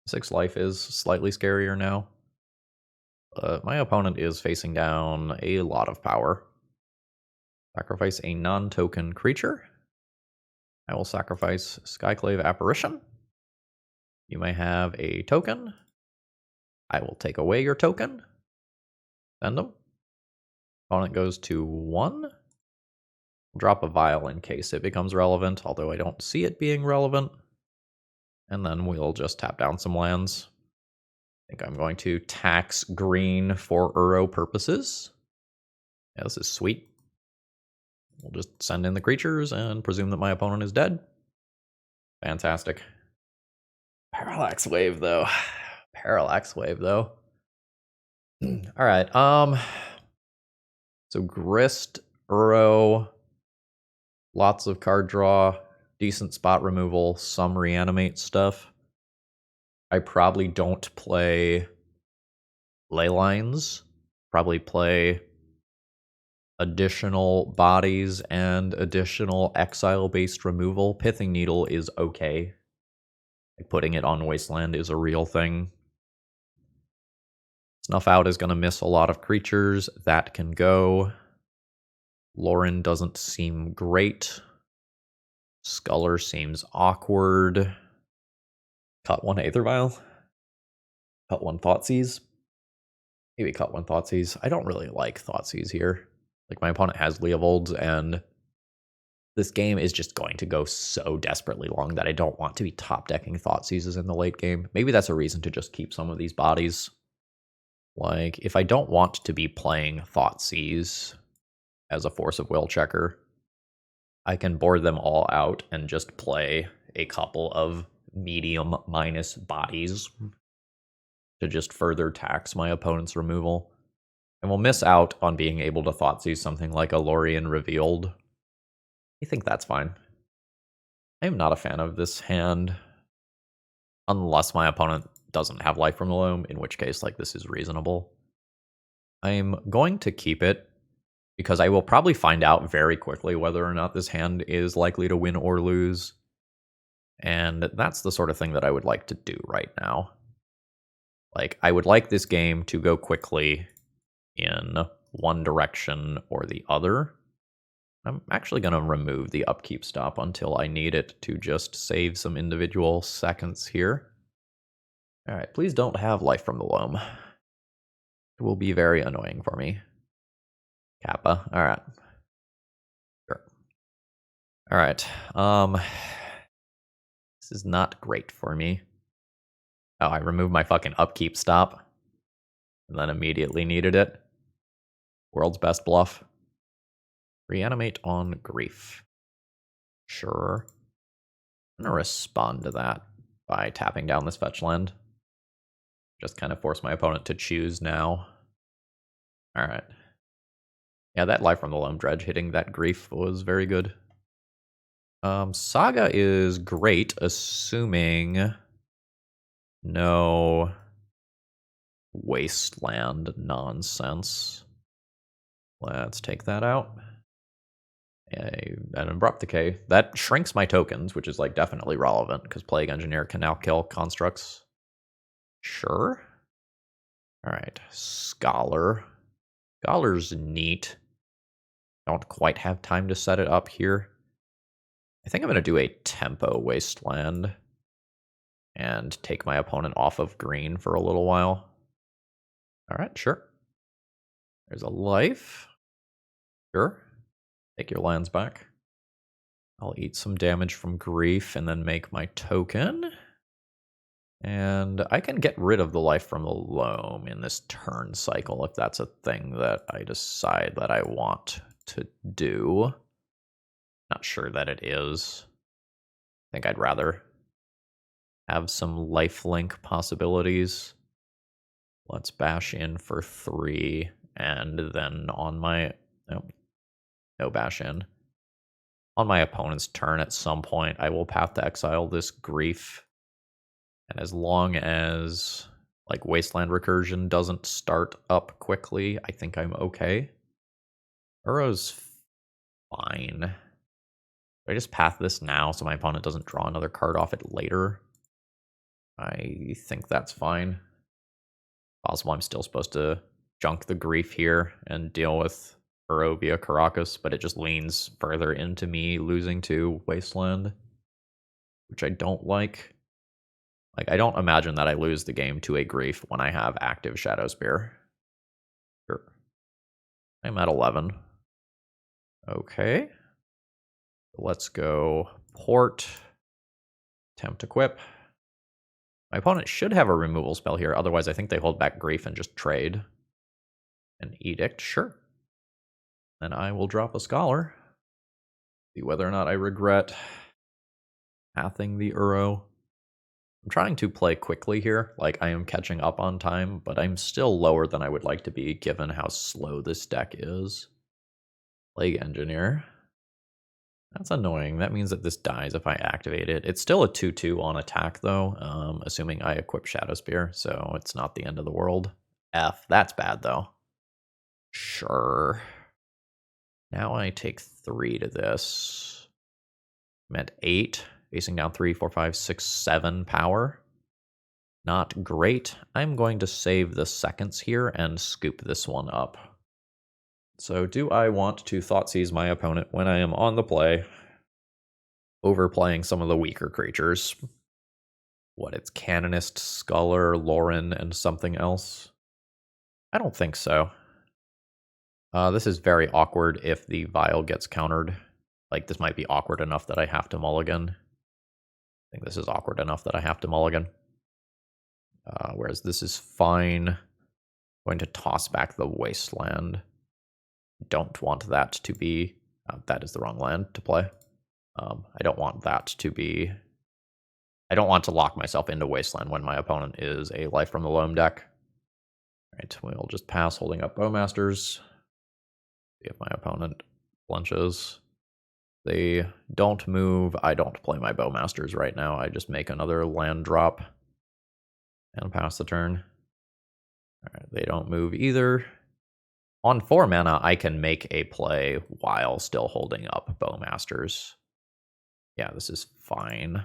6 life is slightly scarier now. My opponent is facing down a lot of power. Sacrifice a non-token creature. I will sacrifice Skyclave Apparition. You may have a token. I will take away your token. Send them. Opponent goes to 1. Drop a Vial in case it becomes relevant, although I don't see it being relevant. And then we'll just tap down some lands. I think I'm going to tax green for Uro purposes. Yeah, this is sweet. We'll just send in the creatures and presume that my opponent is dead. Fantastic. Parallax Wave, though. Parallax Wave, though. Alright, so Grist, Uro, lots of card draw, decent spot removal, some reanimate stuff. I probably don't play Leylines. Probably play additional bodies and additional exile-based removal. Pithing Needle is okay. Like, putting it on Wasteland is a real thing. Snuff Out is going to miss a lot of creatures. That can go. Lauren doesn't seem great. Sculler seems awkward. Cut 1 Aether Vial. Cut 1 Thoughtseize. Maybe cut 1 Thoughtseize. I don't really like Thoughtseize here. Like, my opponent has Leovolds, and this game is just going to go so desperately long that I don't want to be top-decking Thoughtseizes in the late game. Maybe that's a reason to just keep some of these bodies. Like, if I don't want to be playing Thoughtseize as a Force of Will checker, I can board them all out and just play a couple of medium minus bodies to just further tax my opponent's removal. And we'll miss out on being able to Thoughtseize something like a Lorien Revealed. I think that's fine. I am not a fan of this hand, unless my opponent doesn't have Life from the Loam, in which case, like, this is reasonable. I'm going to keep it, because I will probably find out very quickly whether or not this hand is likely to win or lose. And that's the sort of thing that I would like to do right now. Like, I would like this game to go quickly in one direction or the other. I'm actually going to remove the upkeep stop until I need it to just save some individual seconds here. Alright, please don't have Life from the Loam. It will be very annoying for me. Kappa, alright. Sure. Alright, this is not great for me. Oh, I removed my fucking upkeep stop. And then immediately needed it. World's best bluff. Reanimate on Grief. Sure. I'm going to respond to that by tapping down this fetch land. Just kind of force my opponent to choose now. Alright. Yeah, that Life from the Loam Dredge hitting that Grief was very good. Saga is great, assuming no wasteland nonsense. Let's take that out. An Abrupt Decay. That shrinks my tokens, which is like definitely relevant, because Plague Engineer can now kill constructs. Sure. Alright, Scholar. Scholar's neat. Don't quite have time to set it up here. I think I'm going to do a Tempo Wasteland and take my opponent off of green for a little while. Alright, sure. There's a life. Sure. Take your lands back. I'll eat some damage from Grief and then make my token. And I can get rid of the Life from the Loam in this turn cycle if that's a thing that I decide that I want to do. Not sure that it is. I think I'd rather have some lifelink possibilities. Let's bash in for 3, and then on my... No bash in. On my opponent's turn at some point, I will Path to Exile this Grief. And as long as, like, Wasteland Recursion doesn't start up quickly, I think I'm okay. Uro's fine. Do I just path this now so my opponent doesn't draw another card off it later? I think that's fine. Possible I'm still supposed to junk the Grief here and deal with Uro via Caracas, but it just leans further into me losing to Wasteland, which I don't like. Like, I don't imagine that I lose the game to a Grief when I have active Shadow Spear. Sure. I'm at 11. Okay. Let's go Port. Attempt Equip. My opponent should have a removal spell here, otherwise I think they hold back Grief and just trade. An Edict, sure. Then I will drop a Scholar. See whether or not I regret pathing the Uro. I'm trying to play quickly here, like I am catching up on time, but I'm still lower than I would like to be given how slow this deck is. Plague Engineer. That's annoying. That means that this dies if I activate it. It's still a 2/2 on attack though, assuming I equip Shadow Spear, so it's not the end of the world. F, that's bad though. Sure. Now I take 3 to this. I'm at 8. Facing down 3, 4, 5, 6, 7 power. Not great. I'm going to save the seconds here and scoop this one up. So do I want to Thoughtseize my opponent when I am on the play, overplaying some of the weaker creatures? What, it's Canonist, Scholar, Lauren, and something else? I don't think so. This is very awkward if the Vial gets countered. Like, this might be awkward enough that I have to mulligan. I think this is awkward enough that I have to mulligan. Whereas this is fine. I'm going to toss back the Wasteland. Don't want that to be... that is the wrong land to play. I don't want that to be... I don't want to lock myself into Wasteland when my opponent is a Life from the Loam deck. Alright, we'll just pass holding up Bowmasters. See if my opponent flinches. They don't move. I don't play my Bowmasters right now. I just make another land drop and pass the turn. Alright, they don't move either. On 4 mana, I can make a play while still holding up Bowmasters. Yeah, this is fine.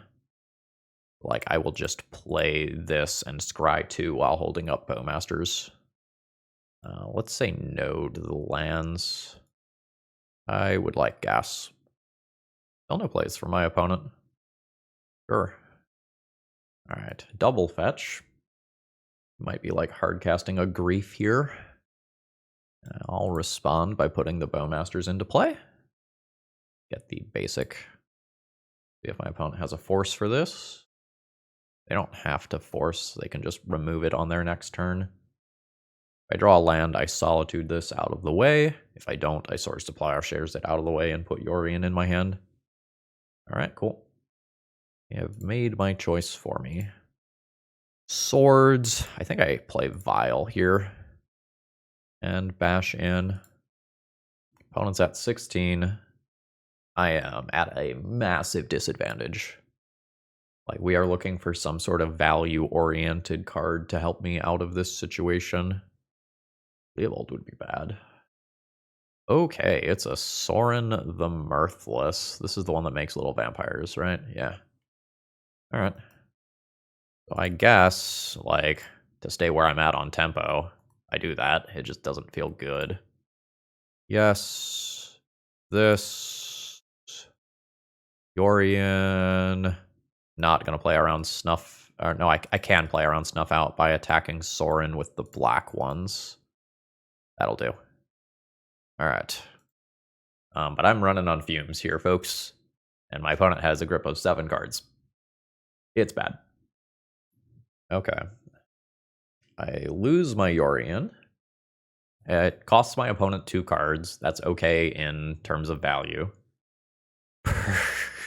Like, I will just play this and scry 2 while holding up Bowmasters. Let's say no to the lands. I would like gas. Still no plays for my opponent. Sure. Alright, double fetch. Might be like hard casting a grief here. I'll respond by putting the Bowmasters into play. Get the basic. See if my opponent has a force for this. They don't have to force, they can just remove it on their next turn. If I draw a land, I Solitude this out of the way. If I don't, I Swords to Plowshares it out of the way and put Yorion in my hand. Alright, cool. They have made my choice for me. Swords. I think I play Vile here. And bash in. Opponent's at 16. I am at a massive disadvantage. Like, we are looking for some sort of value-oriented card to help me out of this situation. Leovold would be bad. Okay, it's a Sorin the Mirthless. This is the one that makes little vampires, right? Yeah. Alright. So I guess, like, to stay where I'm at on tempo, I do that. It just doesn't feel good. Yes. This. Yorion. Not going to play around Snuff. Or no, I can play around Snuff out by attacking Sorin with the black ones. That'll do. Alright. But I'm running on fumes here, folks. And my opponent has a grip of 7 cards. It's bad. Okay. I lose my Yorion. It costs my opponent 2 cards. That's okay in terms of value.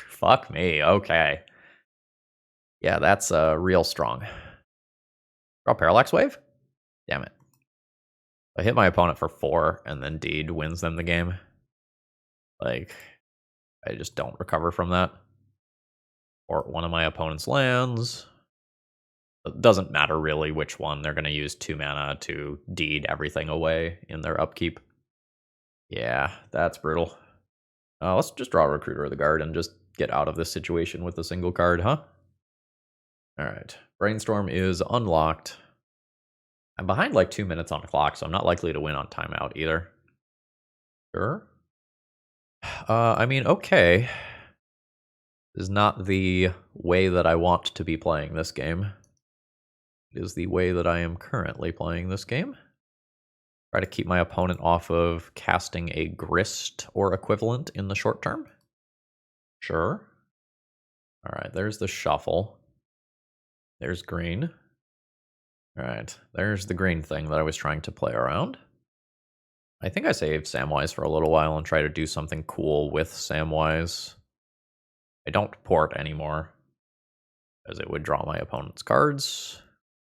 Fuck me. Okay. Yeah, that's real strong. Draw Parallax Wave? Damn it. I hit my opponent for 4, and then Deed wins them the game. Like, I just don't recover from that. Or one of my opponent's lands. It doesn't matter really which one. They're going to use 2 mana to Deed everything away in their upkeep. Yeah, that's brutal. Let's just draw Recruiter of the Guard and just get out of this situation with a single card, huh? Alright, Brainstorm is unlocked. I'm behind like 2 minutes on the clock, so I'm not likely to win on timeout either. Sure. I mean, okay. This is not the way that I want to be playing this game. It is the way that I am currently playing this game. Try to keep my opponent off of casting a Grist or equivalent in the short term. Sure. Alright, there's the shuffle. There's green. Alright, there's the green thing that I was trying to play around. I think I saved Samwise for a little while and try to do something cool with Samwise. I don't port anymore, as it would draw my opponent's cards.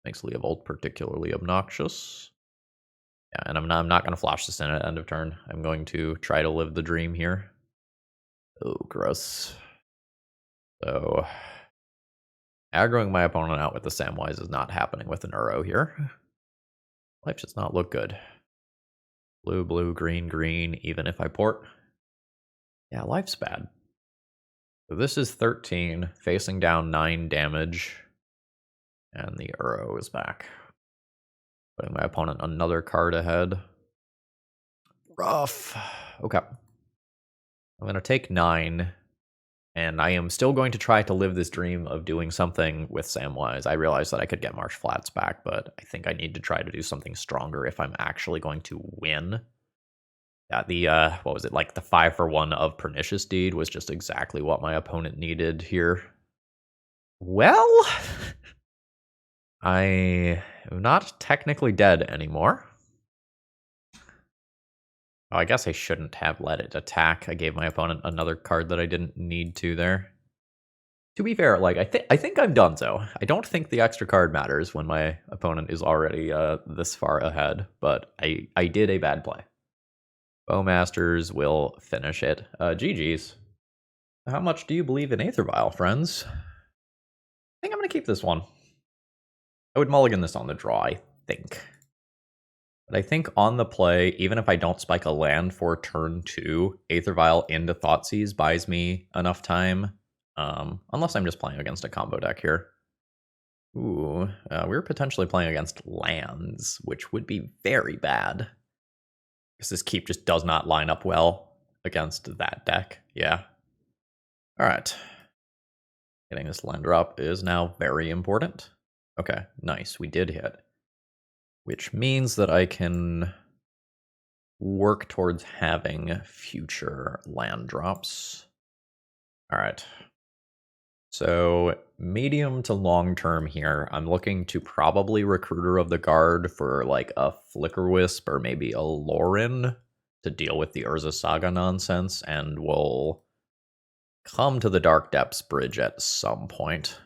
Makes Leovold particularly obnoxious. Yeah, and I'm not going to flash this in at end of turn. I'm going to try to live the dream here. Oh, gross. So, aggroing my opponent out with the Samwise is not happening with an Uro here. Life does not look good. Blue, blue, green, green, even if I port. Yeah, life's bad. So this is 13, facing down 9 damage. And the Uro is back. Putting my opponent another card ahead. Rough. Okay. I'm going to take 9. And I am still going to try to live this dream of doing something with Samwise. I realize that I could get Marsh Flats back, but I think I need to try to do something stronger if I'm actually going to win. Yeah, the, what was it, like the 5-for-1 of Pernicious Deed was just exactly what my opponent needed here. Well, I am not technically dead anymore. Oh, I guess I shouldn't have let it attack. I gave my opponent another card that I didn't need to there. To be fair, like I think I'm done so. I don't think the extra card matters when my opponent is already this far ahead, but I did a bad play. Bowmasters will finish it. GG's. How much do you believe in Aether Vial, friends? I think I'm going to keep this one. I would mulligan this on the draw, I think. But I think on the play, even if I don't spike a land for turn 2, Aether Vial into Thoughtseize buys me enough time. Unless I'm just playing against a combo deck here. Ooh, we're potentially playing against lands, which would be very bad. Because this keep just does not line up well against that deck. Yeah. Alright. Getting this land drop is now very important. Okay, nice. We did hit. Which means that I can work towards having future land drops. Alright. So, medium to long term here, I'm looking to probably Recruiter of the Guard for like a Flickerwisp or maybe a Lauren to deal with the Urza Saga nonsense, and we'll come to the Dark Depths bridge at some point.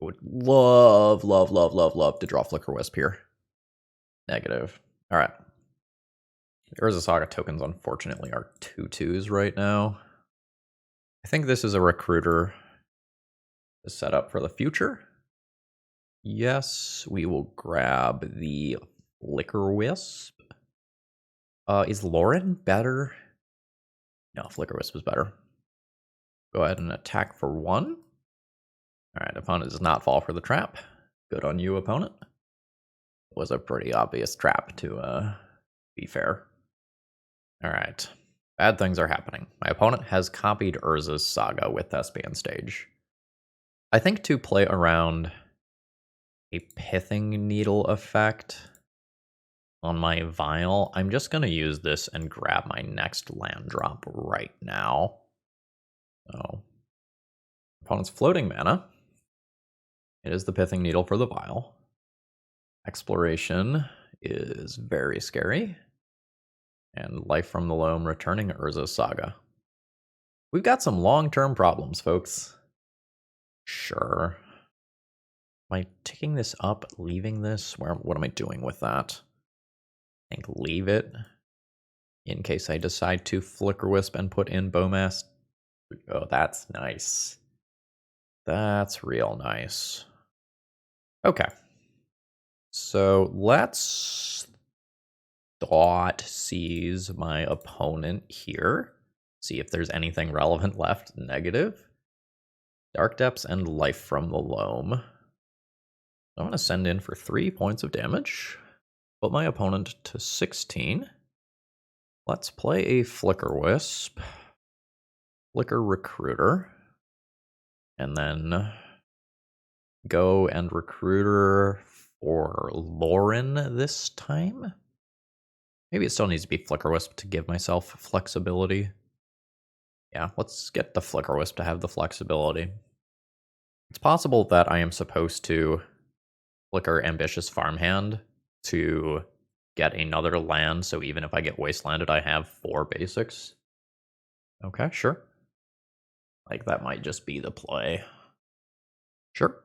Would love, love, love, love, love to draw Flickerwisp here. Negative. Alright. Urza Saga tokens, unfortunately, are 2/2s right now. I think this is a Recruiter to set up for the future. Yes, we will grab the Flickerwisp. Is Lauren better? No, Flickerwisp is better. Go ahead and attack for 1. Alright, opponent does not fall for the trap. Good on you, opponent. It was a pretty obvious trap, to be fair. Alright, bad things are happening. My opponent has copied Urza's Saga with Thespian Stage. I think to play around a Pithing Needle effect on my Vial, I'm just going to use this and grab my next land drop right now. So, opponent's floating mana. It is the Pithing Needle for the Vial. Exploration is very scary. And Life from the Loam returning Urza's Saga. We've got some long-term problems, folks. Sure. Am I ticking this up, leaving this? What am I doing with that? I think leave it. In case I decide to Flickerwisp and put in Bowmass. Oh, that's nice. That's real nice. Okay. So let's thought seize my opponent here. See if there's anything relevant left. Negative. Dark Depths and Life from the Loam. I'm going to send in for 3 points of damage. Put my opponent to 16. Let's play a Flickerwisp. Flicker Recruiter. And then go and Recruiter for Lauren this time. Maybe it still needs to be Flickerwisp to give myself flexibility. Yeah, let's get the Flickerwisp to have the flexibility. It's possible that I am supposed to Flicker Ambitious Farmhand to get another land, so even if I get Wastelanded, I have 4 basics. Okay, sure. Like, that might just be the play. Sure.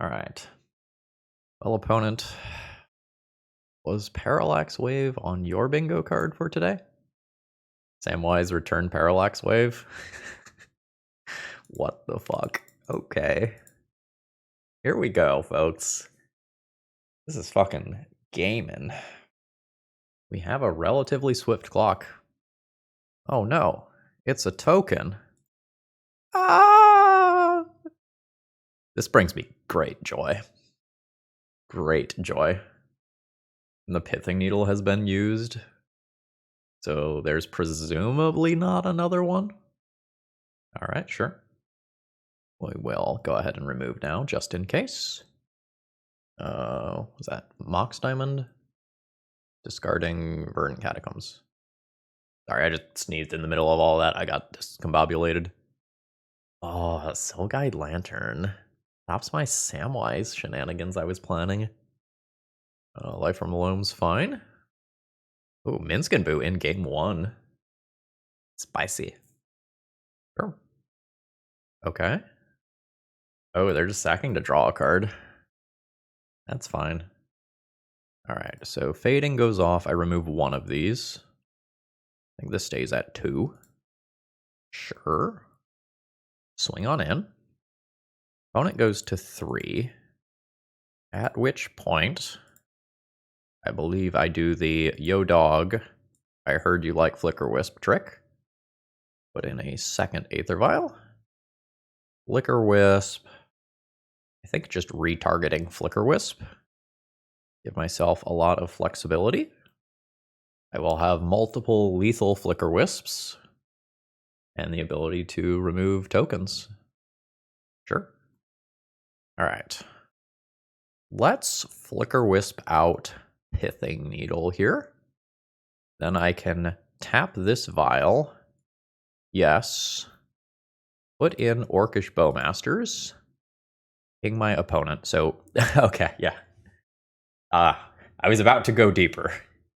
Alright. Well, opponent, was Parallax Wave on your bingo card for today? Samwise return Parallax Wave? What the fuck? Okay. Here we go, folks. This is fucking gaming. We have a relatively swift clock. Oh no, it's a token. Ah! This brings me great joy. Great joy. And the Pithing Needle has been used. So there's presumably not another one. Alright, sure. We will go ahead and remove now, just in case. Was that Mox Diamond? Discarding Verdant Catacombs. Sorry, I just sneezed in the middle of all that. I got discombobulated. Oh, Soul Guide Lantern. Stops my Samwise shenanigans I was planning. Life from the Loam's fine. Ooh, Minskin Boo in game 1. Spicy. Sure. Okay. Oh, they're just sacking to draw a card. That's fine. Alright, so Fading goes off. I remove 1 of these. I think this stays at 2. Sure. Swing on in. Opponent goes to 3. At which point, I believe I do the Yo Dog, I heard you like Flickerwisp trick. Put in a second Aether Vial. Flickerwisp. I think just retargeting Flickerwisp. Give myself a lot of flexibility. I will have multiple lethal Flickerwisps and the ability to remove tokens. Sure. All right. Let's Flickerwisp out Pithing Needle here. Then I can tap this vial. Yes. Put in Orcish Bowmasters. Ping my opponent. So, okay, yeah. I was about to go deeper.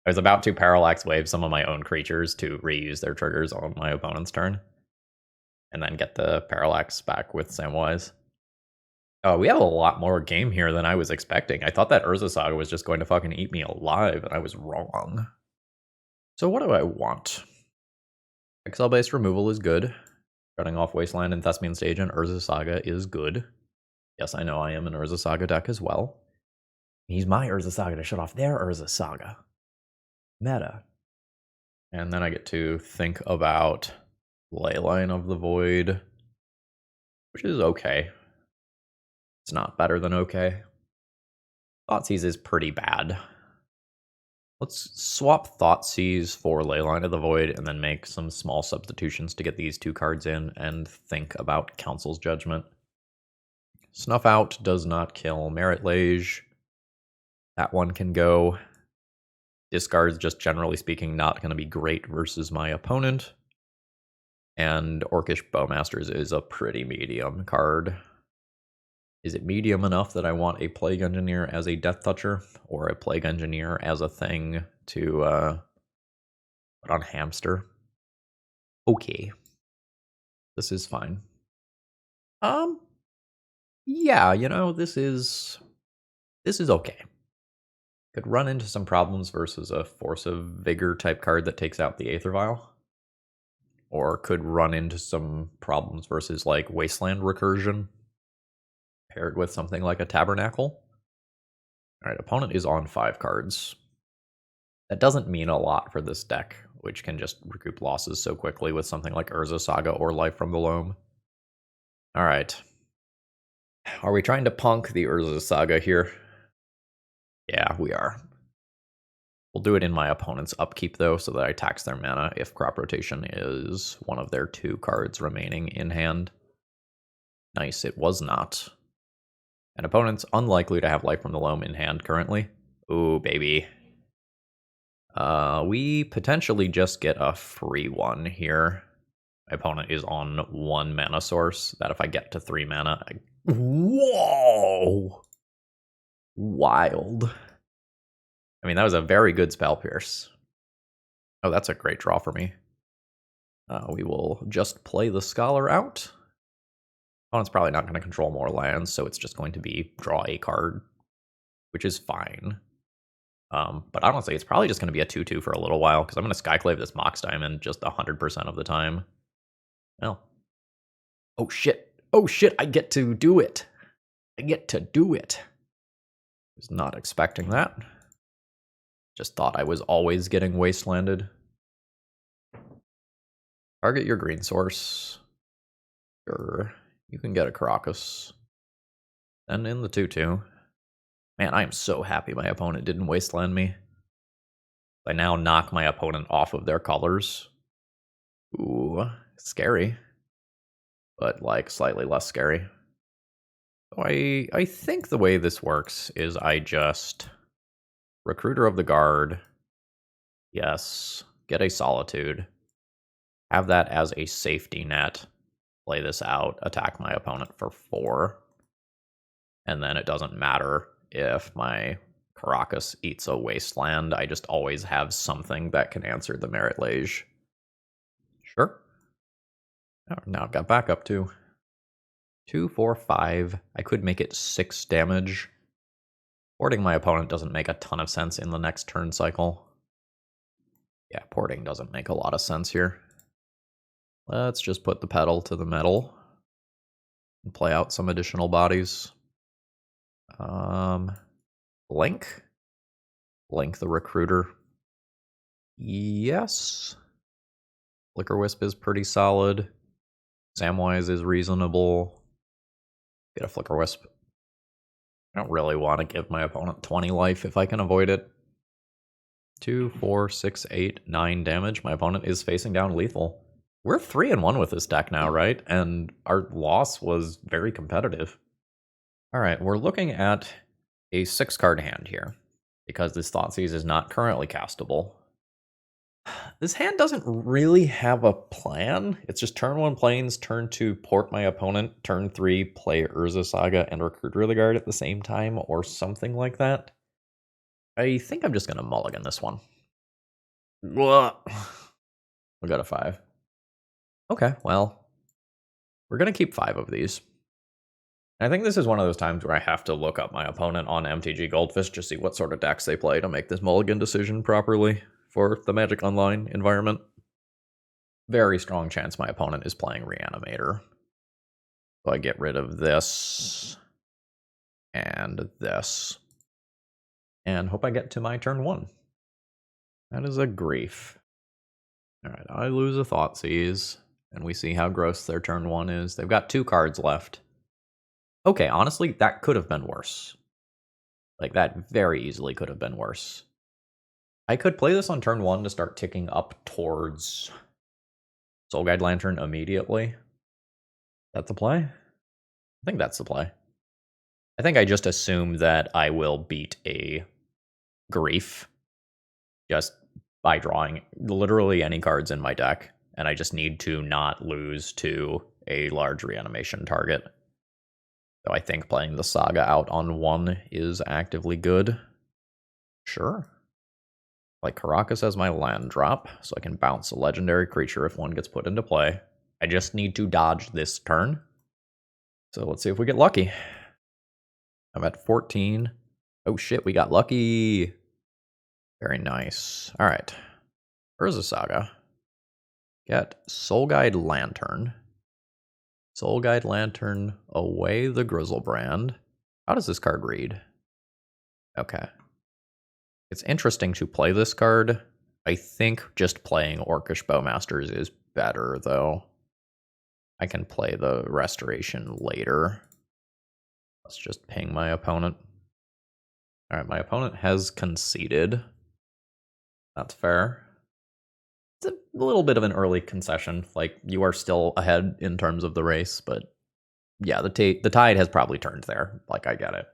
I was about to Parallax Wave some of my own creatures to reuse their triggers on my opponent's turn. And then get the Parallax back with Samwise. Oh, we have a lot more game here than I was expecting. I thought that Urza Saga was just going to fucking eat me alive, and I was wrong. So what do I want? Exile-based removal is good. Cutting off Wasteland and Thespian Stage and Urza Saga is good. Yes, I know I am an Urza Saga deck as well. Use my Urza Saga to shut off their Urza Saga. Meta. And then I get to think about Leyline of the Void, which is okay. It's not better than okay. Thoughtseize is pretty bad. Let's swap Thoughtseize for Leyline of the Void and then make some small substitutions to get these two cards in and think about Council's Judgment. Snuff Out does not kill Merit Lage. That one can go. Discard's just generally speaking not going to be great versus my opponent. And Orcish Bowmasters is a pretty medium card. Is it medium enough that I want a Plague Engineer as a Death Toucher, or a Plague Engineer as a thing to put on Hamster? Okay. This is fine. Yeah, you know, this is okay. Could run into some problems versus a Force of Vigor type card that takes out the Aether Vial. Or could run into some problems versus like Wasteland Recursion paired with something like a Tabernacle. Alright, opponent is on 5 cards. That doesn't mean a lot for this deck, which can just recoup losses so quickly with something like Urza Saga or Life from the Loam. Alright. Are we trying to punk the Urza Saga here? Yeah, we are. We'll do it in my opponent's upkeep, though, so that I tax their mana if Crop Rotation is one of their 2 cards remaining in hand. Nice, it was not. An opponent's unlikely to have Life from the Loam in hand currently. Ooh, baby. We potentially just get a free one here. My opponent is on 1 mana source. That if I get to 3 mana... Whoa! Wild. I mean, that was a very good Spell Pierce. Oh, that's a great draw for me. We will just play the Scholar out. Opponent's probably not going to control more lands, so it's just going to be draw a card, which is fine. But honestly, it's probably just going to be a 2-2 for a little while, because I'm going to Skyclave this Mox Diamond just 100% of the time. Well. Oh shit. Oh shit, I get to do it. I get to do it. Was not expecting that. Just thought I was always getting wastelanded. Target your green source. Sure. You can get a Caracas. And in the 2-2. Man, I am so happy my opponent didn't wasteland me. I now knock my opponent off of their colors. Ooh, scary. But, like, slightly less scary. So I think the way this works is I just... Recruiter of the Guard. Yes. Get a Solitude. Have that as a safety net. Play this out. Attack my opponent for 4. And then it doesn't matter if my Caracas eats a Wasteland. I just always have something that can answer the Merit Lage. Sure. Oh, now I've got backup too. 2, 4, 5. I could make it 6 damage. Porting my opponent doesn't make a ton of sense in the next turn cycle. Yeah, porting doesn't make a lot of sense here. Let's just put the pedal to the metal and play out some additional bodies. Blink? Blink the Recruiter. Yes. Flickerwisp is pretty solid. Samwise is reasonable. Get a Flickerwisp. I don't really want to give my opponent 20 life if I can avoid it. 2, 4, 6, 8, 9 damage. My opponent is facing down lethal. We're 3-1 with this deck now, right? And our loss was very competitive. Alright, we're looking at a 6-card hand here, because this Thoughtseize is not currently castable. This hand doesn't really have a plan. It's just turn 1 planes, turn 2 port my opponent, turn 3 play Urza Saga and Recruiter the Guard at the same time, or something like that. I think I'm just going to mulligan this one. We'll go to 5. Okay, well, we're going to keep 5 of these. I think this is one of those times where I have to look up my opponent on MTG Goldfish to see what sort of decks they play to make this mulligan decision properly for the Magic Online environment. Very strong chance my opponent is playing Reanimator. So I get rid of this and this. And hope I get to my turn 1. That is a grief. Alright, I lose a Thoughtseize, and we see how gross their turn 1 is. They've got 2 cards left. Okay, honestly, that could have been worse. Like, that very easily could have been worse. I could play this on turn 1 to start ticking up towards Soul Guide Lantern immediately. That's the play? I think that's the play. I think I just assume that I will beat a grief just by drawing literally any cards in my deck, and I just need to not lose to a large reanimation target. So I think playing the Saga out on 1 is actively good. Sure. Like Caracas as my land drop, so I can bounce a legendary creature if one gets put into play. I just need to dodge this turn. So let's see if we get lucky. I'm at 14. Oh shit, we got lucky. Very nice. Alright. Urza Saga. Get Soul Guide Lantern. Soul Guide Lantern away the Grizzlebrand. How does this card read? Okay. It's interesting to play this card. I think just playing Orcish Bowmasters is better, though. I can play the Restoration later. Let's just ping my opponent. Alright, my opponent has conceded. That's fair. It's a little bit of an early concession. Like, you are still ahead in terms of the race, but yeah, the tide has probably turned there. Like, I get it.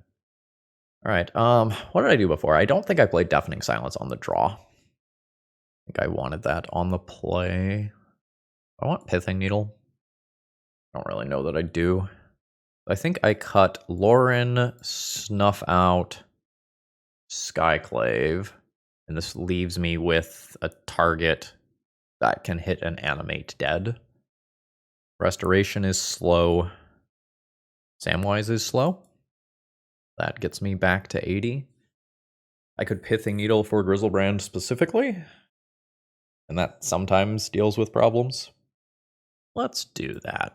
Alright, what did I do before? I don't think I played Deafening Silence on the draw. I think I wanted that on the play. I want Pithing Needle. I don't really know that I do. I think I cut Lauren, Snuff Out, Skyclave, and this leaves me with a target that can hit and animate dead. Restoration is slow. Samwise is slow. That gets me back to 80. I could Pithing Needle for Grizzlebrand specifically, and that sometimes deals with problems. Let's do that.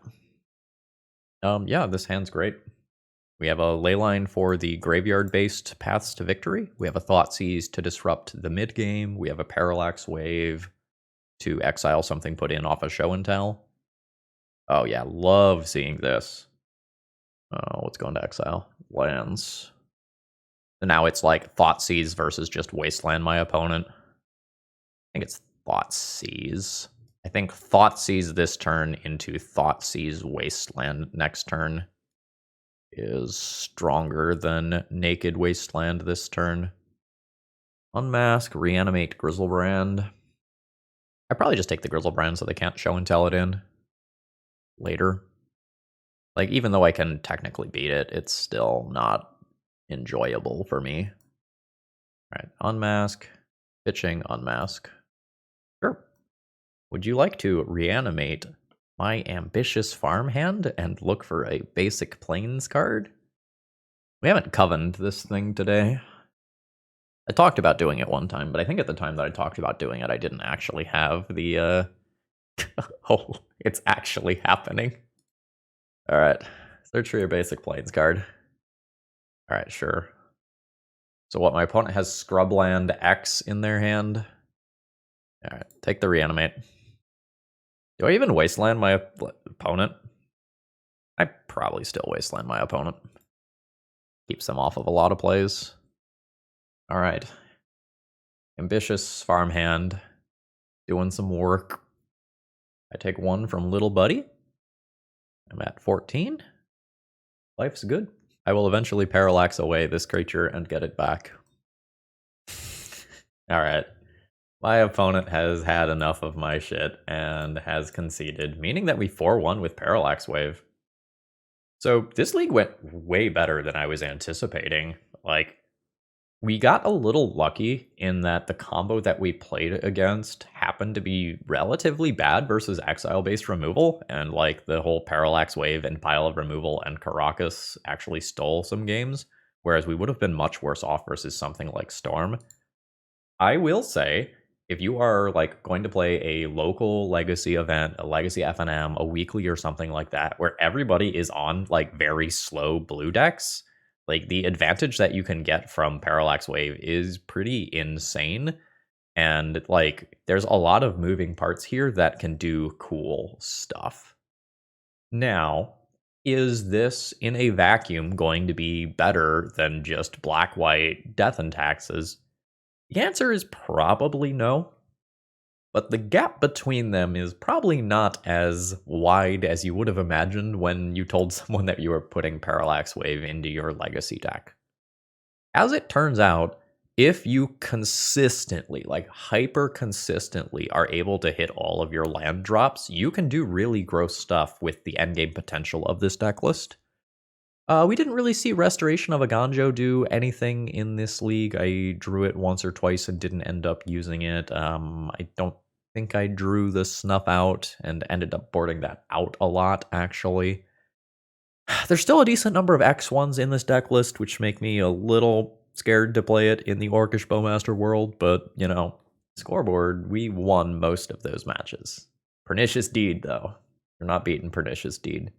Yeah, this hand's great. We have a Leyline for the graveyard-based paths to victory. We have a Thoughtseize to disrupt the mid-game. We have a Parallax Wave to exile something put in off a show and tell. Oh yeah, love seeing this. Oh, what's going to exile? Lands. And now it's like Thoughtseize versus just Wasteland my opponent. I think it's Thoughtseize. I think Thoughtseize this turn into Thoughtseize Wasteland next turn is stronger than Naked Wasteland this turn. Unmask, reanimate Grizzlebrand. I probably just take the Grizzlebrand so they can't show and tell it in later. Like, even though I can technically beat it, it's still not enjoyable for me. Alright, unmask, pitching, unmask. Sure. Would you like to reanimate my ambitious farmhand and look for a basic plains card? We haven't covened this thing today. I talked about doing it one time, but I think at the time that I talked about doing it, I didn't actually have the, oh, it's actually happening. Alright, search for your basic plains card. Alright, sure. So what, my opponent has Scrubland X in their hand? Alright, take the reanimate. Do I even Wasteland my opponent? I probably still Wasteland my opponent. Keeps them off of a lot of plays. All right. Ambitious farmhand. Doing some work. I take 1 from Little Buddy. I'm at 14. Life's good. I will eventually parallax away this creature and get it back. Alright. My opponent has had enough of my shit and has conceded, meaning that we 4-1 with Parallax Wave. So this league went way better than I was anticipating. Like, we got a little lucky in that the combo that we played against happened to be relatively bad versus Exile-based removal, and like the whole Parallax Wave and Pile of Removal and Caracas actually stole some games, whereas we would have been much worse off versus something like Storm. I will say, if you are like going to play a local legacy event, a legacy FNM, a weekly or something like that, where everybody is on like very slow blue decks, like the advantage that you can get from Parallax Wave is pretty insane. And like there's a lot of moving parts here that can do cool stuff. Now, is this in a vacuum going to be better than just black-white death and taxes? The answer is probably no. But the gap between them is probably not as wide as you would have imagined when you told someone that you were putting Parallax Wave into your legacy deck. As it turns out, if you consistently, like hyper consistently, are able to hit all of your land drops, you can do really gross stuff with the endgame potential of this deck list. We didn't really see Restoration of a Ganjo do anything in this league. I drew it once or twice and didn't end up using it. I don't think I drew the Snuff out and ended up boarding that out a lot, actually. There's still a decent number of X1s in this deck list, which make me a little scared to play it in the Orcish Bowmaster world, but, you know, scoreboard, we won most of those matches. Pernicious Deed, though. You're not beating Pernicious Deed.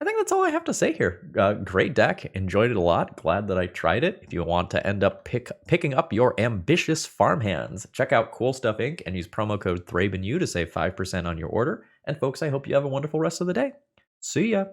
I think that's all I have to say here. Great deck. Enjoyed it a lot. Glad that I tried it. If you want to end up picking up your ambitious farmhands, check out Cool Stuff Inc. and use promo code ThrabenU to save 5% on your order. And folks, I hope you have a wonderful rest of the day. See ya.